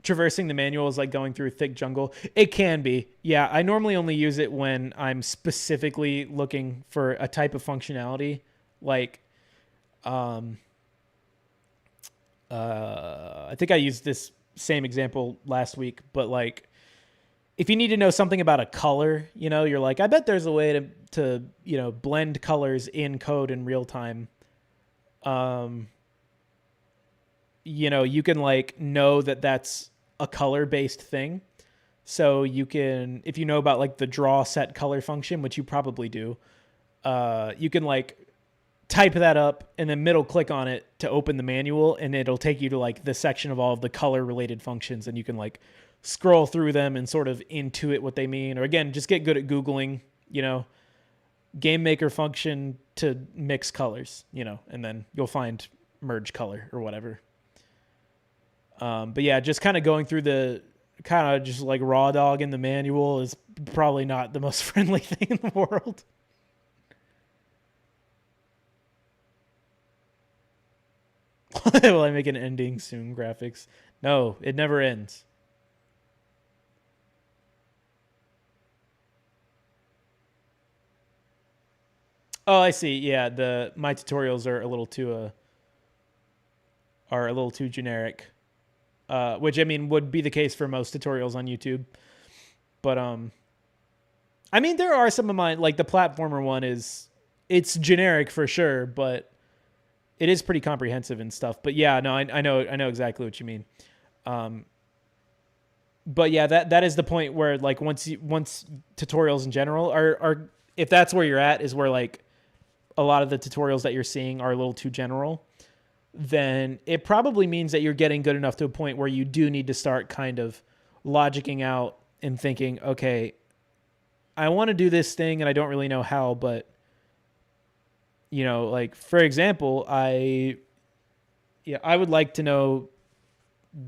Traversing the manual is like going through a thick jungle. It can be. Yeah, I normally only use it when I'm specifically looking for a type of functionality. Like, um, I think I used this same example last week, but like, if you need to know something about a color, you're like, I bet there's a way to blend colors in code in real time. Um, you can like know that that's a color based thing. So you can, if you know about like the draw set color function, which you probably do, you can like type that up and then middle click on it to open the manual, and it'll take you to like the section of all of the color related functions, and you can like scroll through them and sort of intuit what they mean. Or again, just get good at Googling, game maker function to mix colors, and then you'll find merge color or whatever. But yeah, just kind of going through the kind of just like raw dog in the manual is probably not the most friendly thing in the world. Will I make an ending soon graphics? No, it never ends. Oh, I see. Yeah, my tutorials are a little too generic. Which I mean would be the case for most tutorials on YouTube. But I mean there are some of mine, like the platformer one it's generic for sure, but it is pretty comprehensive and stuff. But yeah, no, I know exactly what you mean. Um, but yeah, that is the point where like once tutorials in general are if that's where you're at, is where like a lot of the tutorials that you're seeing are a little too general, then it probably means that you're getting good enough to a point where you do need to start kind of logicking out and thinking, okay, I want to do this thing and I don't really know how, but like for example, I would like to know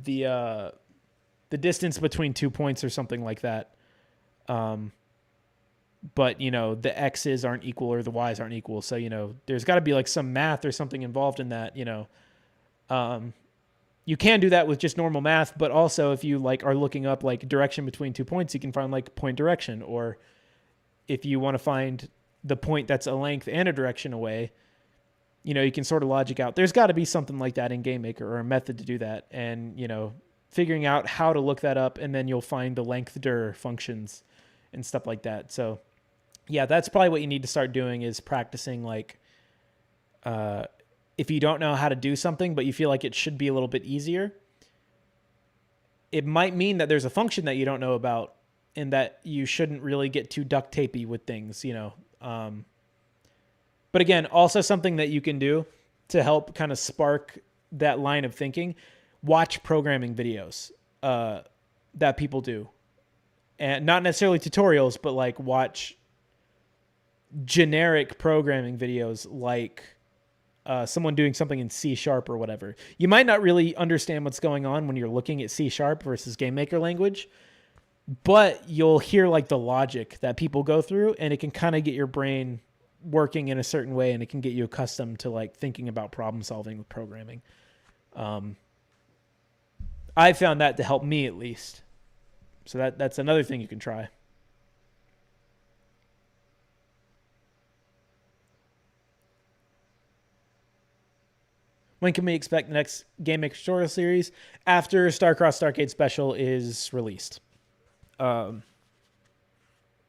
the distance between 2 points or something like that. But the x's aren't equal or the y's aren't equal, so there's got to be like some math or something involved in that. You can do that with just normal math, but also if you like are looking up like direction between 2 points, you can find like point direction. Or if you want to find the point that's a length and a direction away, you can sort of logic out. There's got to be something like that in GameMaker, or a method to do that, and figuring out how to look that up, and then you'll find the length dir functions and stuff like that. So yeah, that's probably what you need to start doing, is practicing like if you don't know how to do something but you feel like it should be a little bit easier, it might mean that there's a function that you don't know about and that you shouldn't really get too duct tapey with things. But again, also something that you can do to help kind of spark that line of thinking. watch programming videos that people do, and not necessarily tutorials, but like watch generic programming videos, like someone doing something in C# or whatever. You might not really understand what's going on when you're looking at C# versus GameMaker language, but you'll hear like the logic that people go through, and it can kind of get your brain working in a certain way, and it can get you accustomed to like thinking about problem solving with programming. I found that to help me at least. So that's another thing you can try. When can we expect the next Game Maker tutorial series? After Starcross Starcade Special is released.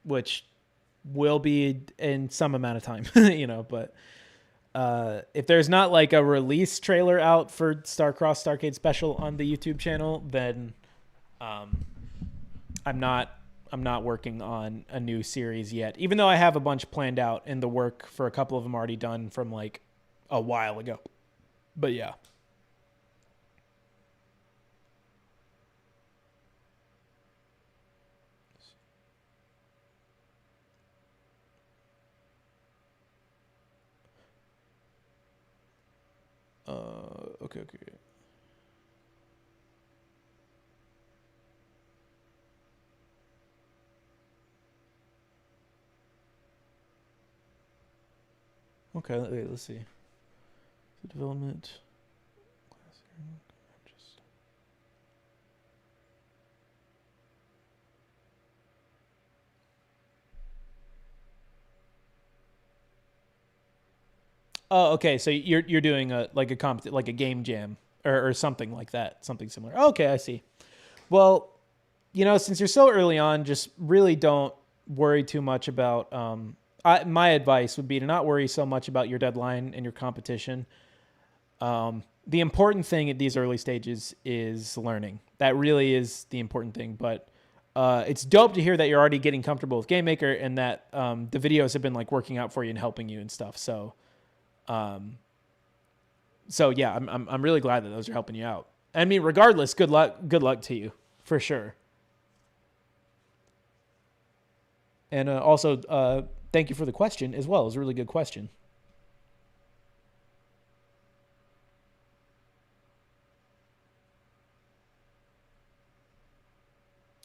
Which will be in some amount of time, but if there's not like a release trailer out for Starcross Starcade Special on the YouTube channel, then I'm not working on a new series yet, even though I have a bunch planned out, and the work for a couple of them already done from like a while ago. But yeah. Okay. Okay, wait, let's see. The development. Oh, okay. So you're doing a game jam or something like that, something similar. Okay, I see. Well, since you're so early on, just really don't worry too much about. My advice would be to not worry so much about your deadline and your competition. The important thing at these early stages is learning. That really is the important thing. But it's dope to hear that you're already getting comfortable with GameMaker, and that the videos have been like working out for you and helping you and stuff. So yeah, I'm really glad that those are helping you out. I mean, regardless, good luck to you for sure. And also, thank you for the question as well. It was a really good question.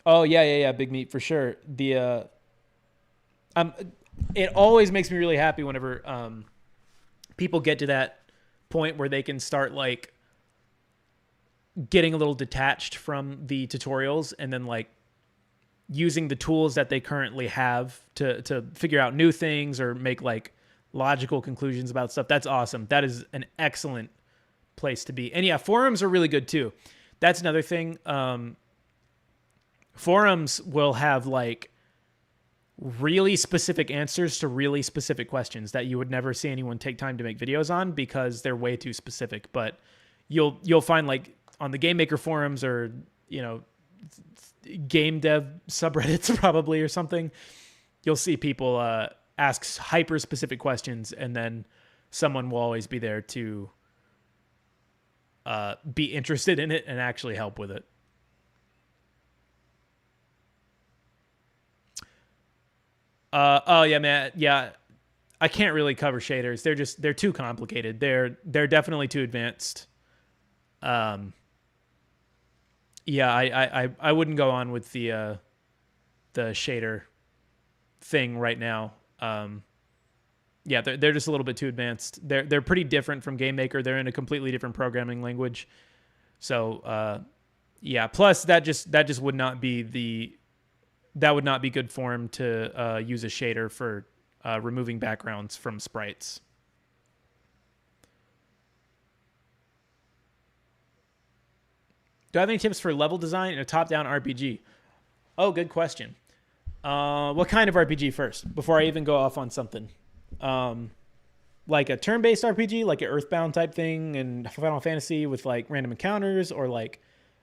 Oh yeah, Big Meat for sure. It always makes me really happy whenever people get to that point where they can start like getting a little detached from the tutorials, and then like using the tools that they currently have to figure out new things or make like logical conclusions about stuff. That's awesome. That is an excellent place to be. And yeah, forums are really good too. That's another thing. Forums will have like really specific answers to really specific questions that you would never see anyone take time to make videos on, because they're way too specific. But you'll find like on the Game Maker forums, or game dev subreddits probably, or something, you'll see people ask hyper specific questions, and then someone will always be there to be interested in it and actually help with it. Oh yeah, man. Yeah, I can't really cover shaders. They're too complicated. They're definitely too advanced. Yeah, I wouldn't go on with the shader thing right now. Yeah, they're just a little bit too advanced. They're pretty different from GameMaker. They're in a completely different programming language. So yeah. Plus that just would not be good form to use a shader for removing backgrounds from sprites. Do I have any tips for level design in a top-down RPG? Oh, good question. What kind of RPG first, before I even go off on something? Like a turn-based RPG, like an Earthbound type thing and Final Fantasy with like random encounters, or like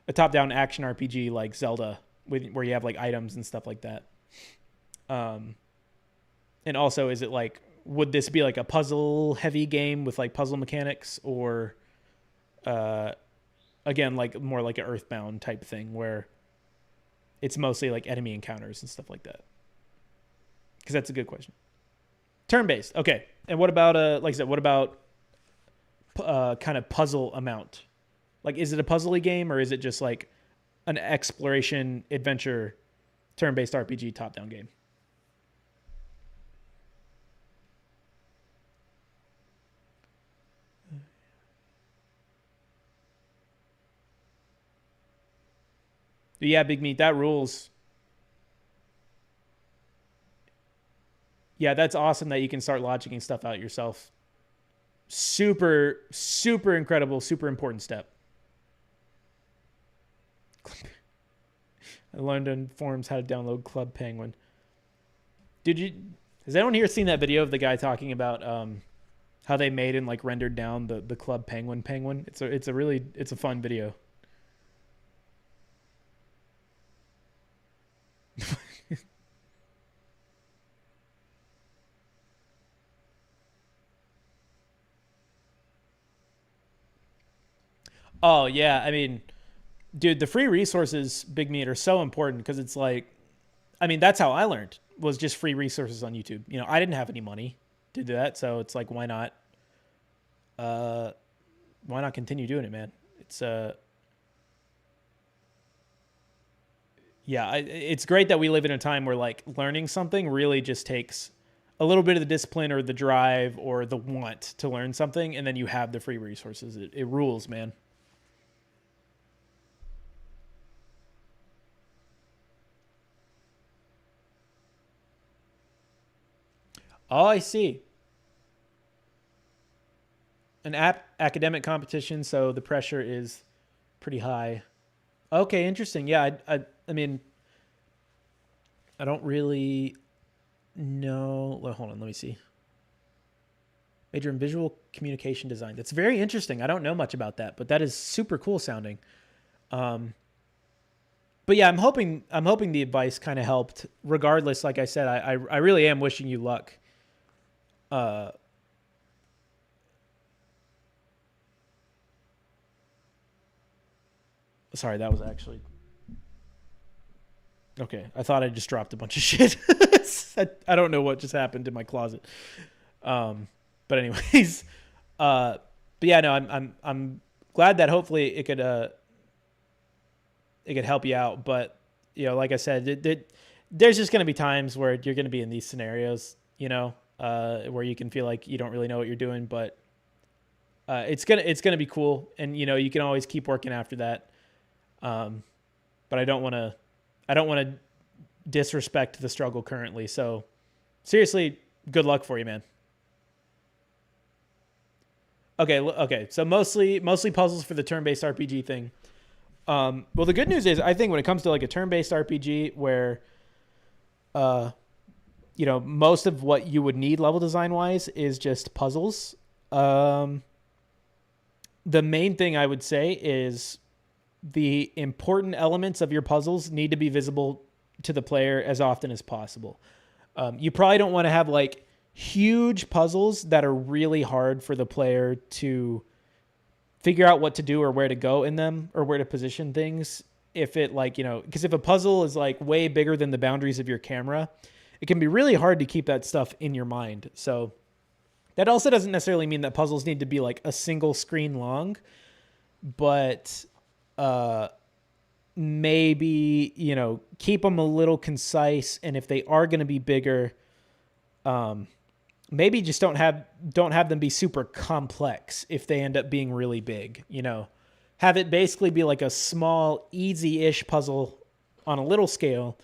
a top-down action RPG like Zelda, where you have like items and stuff like that. And also, is it like, would this be like a puzzle-heavy game with like puzzle mechanics, or a again, like more like an Earthbound type thing where it's mostly like enemy encounters and stuff like that. Because that's a good question. Turn based. Okay. And what about like I said, what about kind of puzzle amount? Like, is it a puzzly game or is it just like an exploration adventure turn based RPG top down game? Yeah, Big Meat, that rules. Yeah, that's awesome that you can start logicking stuff out yourself. Super, super incredible, super important step. I learned on forums how to download Club Penguin. Did you? Has anyone here seen that video of the guy talking about how they made and like rendered down the Club Penguin? It's a fun video. Oh yeah, I mean, dude, the free resources, Big Meat, are so important because it's like, I mean, that's how I learned was just free resources on YouTube. You know, I didn't have any money to do that, so it's like, uh, why not continue doing it, man? It's yeah, it's great that we live in a time where like learning something really just takes a little bit of the discipline or the drive or the want to learn something, and then you have the free resources. It rules, man. Oh, I see. An academic competition, so the pressure is pretty high. Okay, interesting. Yeah, I mean, I don't really know. Well, hold on, let me see. Major in visual communication design. That's very interesting. I don't know much about that, but that is super cool sounding. Um, but yeah, I'm hoping the advice kind of helped. Regardless, like I said, I really am wishing you luck. Uh, Sorry, that was actually okay. I thought I just dropped a bunch of shit. I don't know what just happened in my closet. Um, but anyways, uh, but yeah, no, I'm glad that hopefully it could help you out. But you know, like I said, there's just going to be times where you're going to be in these scenarios, you know, where you can feel like you don't really know what you're doing, but it's gonna be cool, and you know, you can always keep working after that. Um, but I don't want to disrespect the struggle currently. So seriously, good luck for you, man. Okay. So mostly puzzles for the turn-based RPG thing. Well, the good news is I think when it comes to like a turn-based RPG where, uh, you know, most of what you would need level design wise is just puzzles. Um, the main thing I would say is the important elements of your puzzles need to be visible to the player as often as possible. You probably don't want to have like huge puzzles that are really hard for the player to figure out what to do or where to go in them or where to position things. If it like, you know, because if a puzzle is like way bigger than the boundaries of your camera, it can be really hard to keep that stuff in your mind. So that also doesn't necessarily mean that puzzles need to be like a single screen long, but uh, maybe, you know, keep them a little concise. And if they are going to be bigger, um, maybe just don't have them be super complex if they end up being really big, you know. Have it basically be like a small, easy-ish puzzle on a little scale,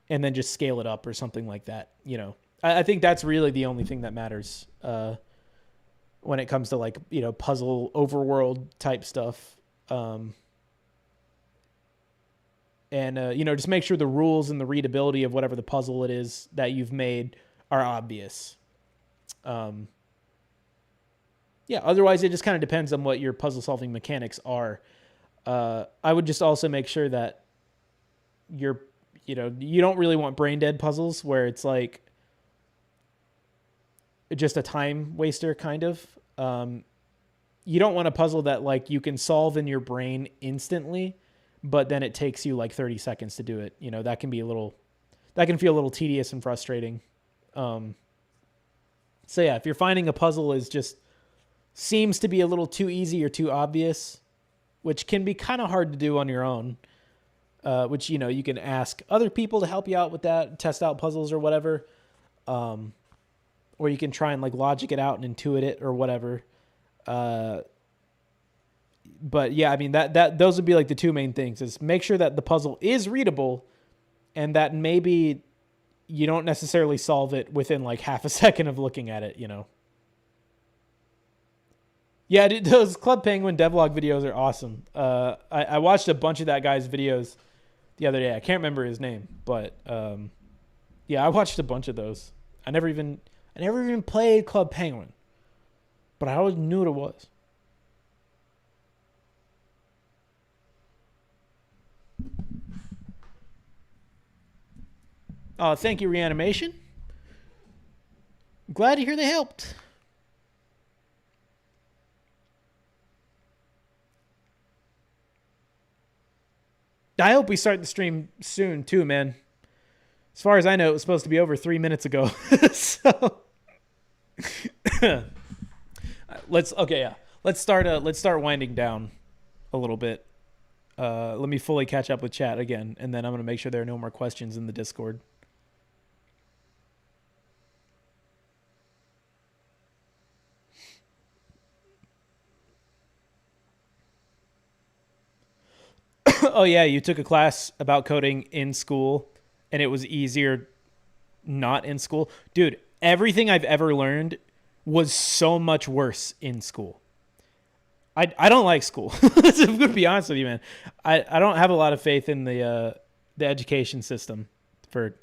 and then just scale it up or something like that, you know. I think that's really the only thing that matters when it comes to like, you know, puzzle overworld type stuff. Um, and you know, just make sure the rules and the readability of whatever the puzzle it is that you've made are obvious. Um, yeah, otherwise it just kind of depends on what your puzzle solving mechanics are. I would just also make sure that you're, you know, you don't really want brain dead puzzles where it's like just a time waster kind of. you don't want a puzzle that like you can solve in your brain instantly, but then it takes you like 30 seconds to do it. You know, that can feel a little tedious and frustrating. So yeah, if you're finding a puzzle is just seems to be a little too easy or too obvious, which can be kind of hard to do on your own, which, you know, you can ask other people to help you out with that, test out puzzles or whatever. Or you can try and like logic it out and intuit it or whatever. But yeah, I mean, those would be like the two main things: is make sure that the puzzle is readable and that maybe you don't necessarily solve it within like half a second of looking at it, you know? Yeah, dude, those Club Penguin devlog videos are awesome. I watched a bunch of that guy's videos the other day. I can't remember his name, but yeah, I watched a bunch of those. I never even played Club Penguin, but I always knew what it was. Oh, thank you, Reanimation. Glad to hear they helped. I hope we start the stream soon too, man. As far as I know, it was supposed to be over 3 minutes ago. So let's start winding down a little bit. Let me fully catch up with chat again, and then I'm going to make sure there are no more questions in the Discord. Oh yeah, you took a class about coding in school and it was easier not in school. Dude, everything I've ever learned was so much worse in school. I don't like school. I'm going to be honest with you, man. I don't have a lot of faith in the education system for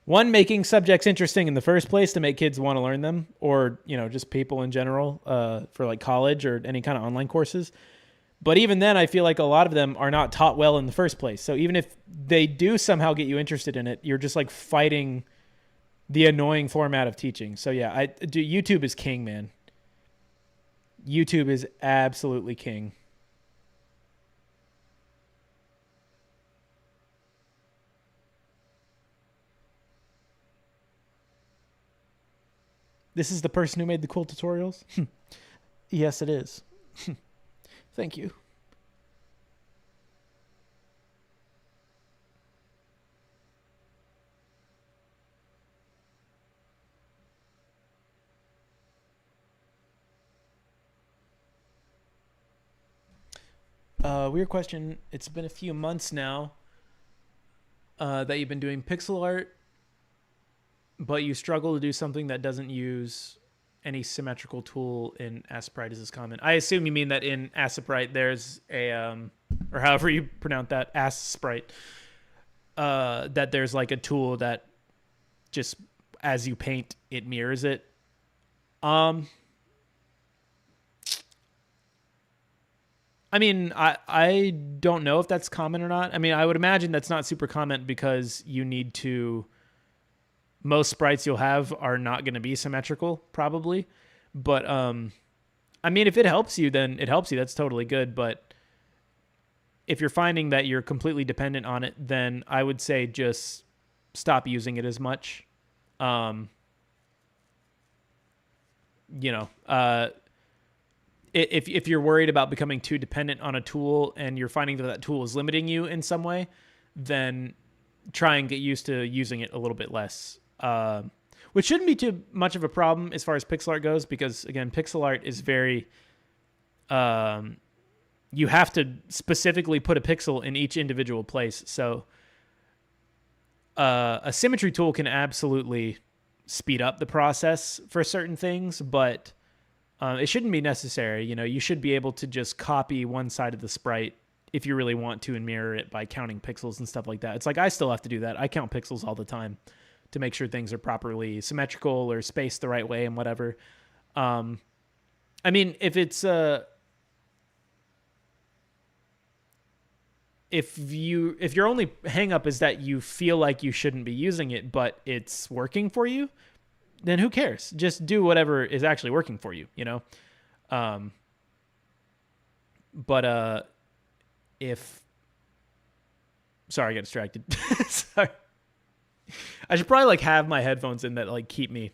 one, making subjects interesting in the first place to make kids want to learn them, or, you know, just people in general, for like college or any kind of online courses. But even then, I feel like a lot of them are not taught well in the first place. So even if they do somehow get you interested in it, you're just like fighting the annoying format of teaching. So yeah, YouTube is king, man. YouTube is absolutely king. This is the person who made the cool tutorials? Yes, it is. Thank you. Weird question. It's been a few months now that you've been doing pixel art, but you struggle to do something that doesn't use any symmetrical tool in Aseprite. Is this comment? I assume you mean that in Aseprite there's a, or however you pronounce that, Aseprite, that there's like a tool that just as you paint, it mirrors it. I mean, I don't know if that's common or not. I mean, I would imagine that's not super common because you need to, most sprites you'll have are not going to be symmetrical, probably. But, I mean, if it helps you, then it helps you. That's totally good. But if you're finding that you're completely dependent on it, then I would say just stop using it as much. You know, if you're worried about becoming too dependent on a tool and you're finding that tool is limiting you in some way, then try and get used to using it a little bit less. Which shouldn't be too much of a problem as far as pixel art goes, because again, pixel art is very, you have to specifically put a pixel in each individual place. So a symmetry tool can absolutely speed up the process for certain things, but it shouldn't be necessary. You know, you should be able to just copy one side of the sprite if you really want to and mirror it by counting pixels and stuff like that. It's like I still have to do that. I count pixels all the time to make sure things are properly symmetrical or spaced the right way and whatever. I mean, if it's if your only hang up is that you feel like you shouldn't be using it, but it's working for you, then who cares? Just do whatever is actually working for you, you know? But if sorry, I got distracted. Sorry. I should probably like have my headphones in that like keep me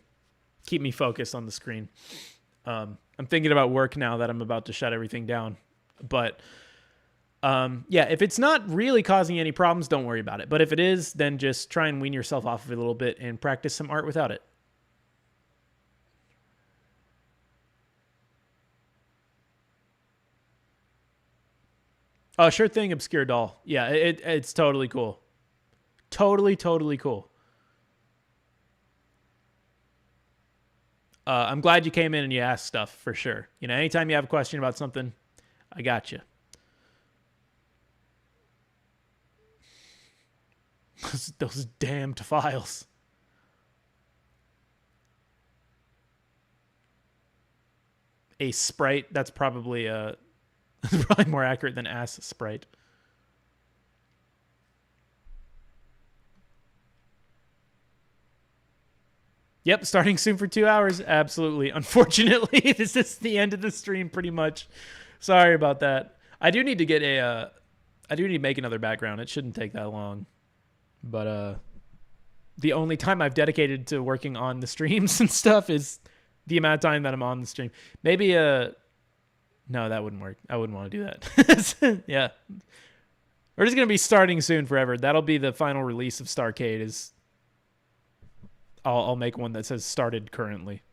focused on the screen. I'm thinking about work now that I'm about to shut everything down. But yeah, if it's not really causing any problems, don't worry about it. But if it is, then just try and wean yourself off of it a little bit and practice some art without it. Oh, sure thing, Obscure Doll. Yeah, it's totally cool. Totally cool. I'm glad you came in and you asked stuff for sure. You know, anytime you have a question about something, I got you. Those damned files. A sprite, that's probably probably more accurate than ass sprite. Yep, starting soon for 2 hours. Absolutely. Unfortunately, this is the end of the stream pretty much. Sorry about that. I do need to get I do need to make another background. It shouldn't take that long. But the only time I've dedicated to working on the streams and stuff is the amount of time that I'm on the stream. Maybe no, that wouldn't work. I wouldn't want to do that. Yeah. We're just going to be starting soon forever. That'll be the final release of Starcade is I'll make one that says started currently.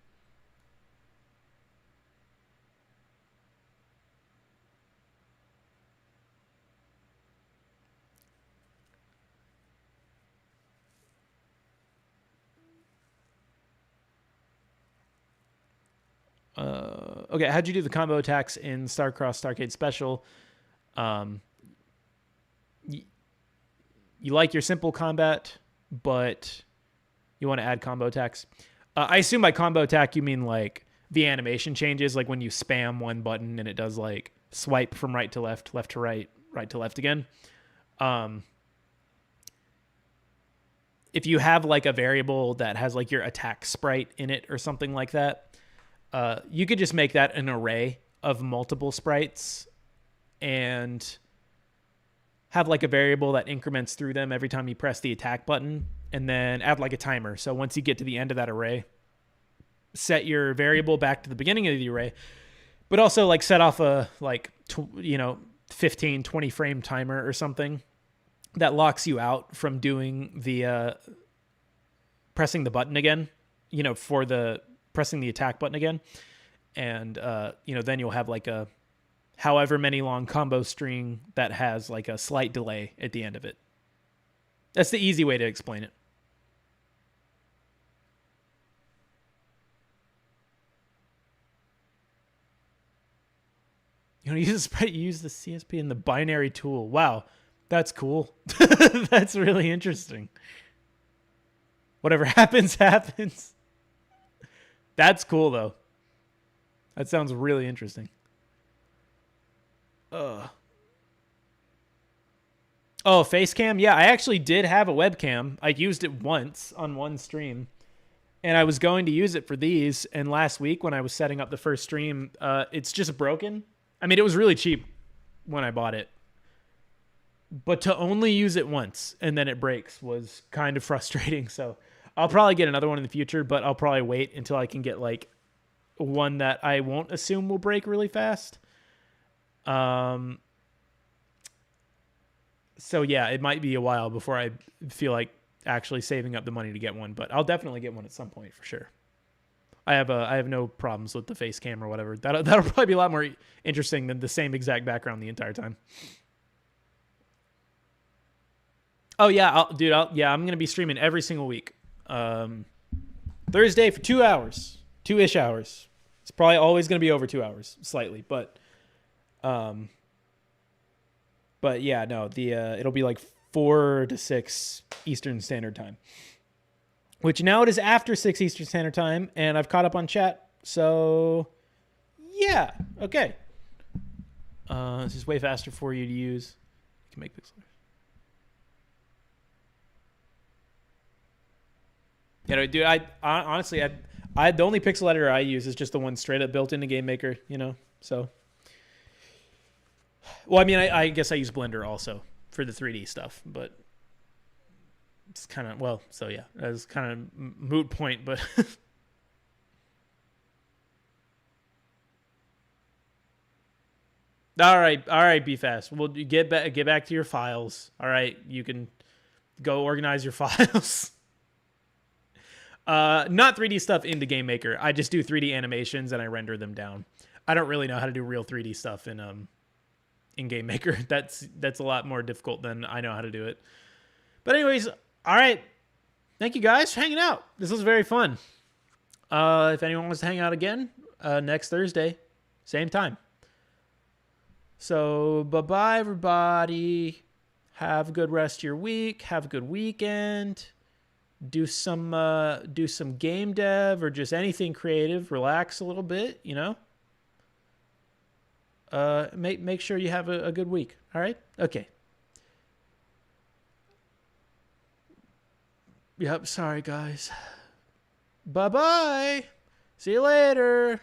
Okay, how'd you do the combo attacks in Starcross Starcade Special? Um, you like your simple combat, but you want to add combo attacks. I assume by combo attack you mean like the animation changes, like when you spam one button and it does like swipe from right to left, left to right, right to left again. If you have like a variable that has like your attack sprite in it or something like that, you could just make that an array of multiple sprites and have like a variable that increments through them every time you press the attack button, and then add like a timer. So once you get to the end of that array, set your variable back to the beginning of the array, but also like set off a like 15, 20 frame timer or something that locks you out from doing the pressing the button again, for the pressing the attack button again. And, then you'll have like a however many long combo string that has like a slight delay at the end of it. That's the easy way to explain it. Use the CSP in the binary tool. Wow, that's cool. That's really interesting. Whatever happens, happens. That's cool though. That sounds really interesting. Oh, face cam? Yeah, I actually did have a webcam. I used it once on one stream. And I was going to use it for these. And last week when I was setting up the first stream, it's just broken. I mean, it was really cheap when I bought it. But to only use it once and then it breaks was kind of frustrating. So I'll probably get another one in the future, but I'll probably wait until I can get like one that I won't assume will break really fast. So yeah, it might be a while before I feel like actually saving up the money to get one, but I'll definitely get one at some point for sure. I have no problems with the face cam or whatever. That'll probably be a lot more interesting than the same exact background the entire time. Oh yeah, I'm gonna be streaming every single week. Thursday for 2 hours, 2-ish hours. It's probably always gonna be over 2 hours, slightly, but yeah, no, it'll be like 4 to 6 Eastern Standard Time, which now it is after 6 Eastern Standard Time, and I've caught up on chat. So yeah, okay. This is way faster for you to use. You can make pixel. Dude, I honestly, the only pixel editor I use is just the one straight up built into Game Maker, so Well, I mean, I guess I use Blender also for the 3D stuff, but it's kind of, well, so yeah, that's kind of moot point, but all right, be fast. Well, you get back to your files. All right, you can go organize your files. Not 3D stuff into Game Maker. I just do 3D animations and I render them down. I don't really know how to do real 3D stuff in Game Maker. That's a lot more difficult than I know how to do it. But anyways, all right. Thank you guys for hanging out. This was very fun. If anyone wants to hang out again, next Thursday, same time. So bye-bye, everybody. Have a good rest of your week. Have a good weekend. Do some game dev or just anything creative. Relax a little bit, you know. Make sure you have a good week. All right. Okay. Yep. Sorry, guys. Bye bye. See you later.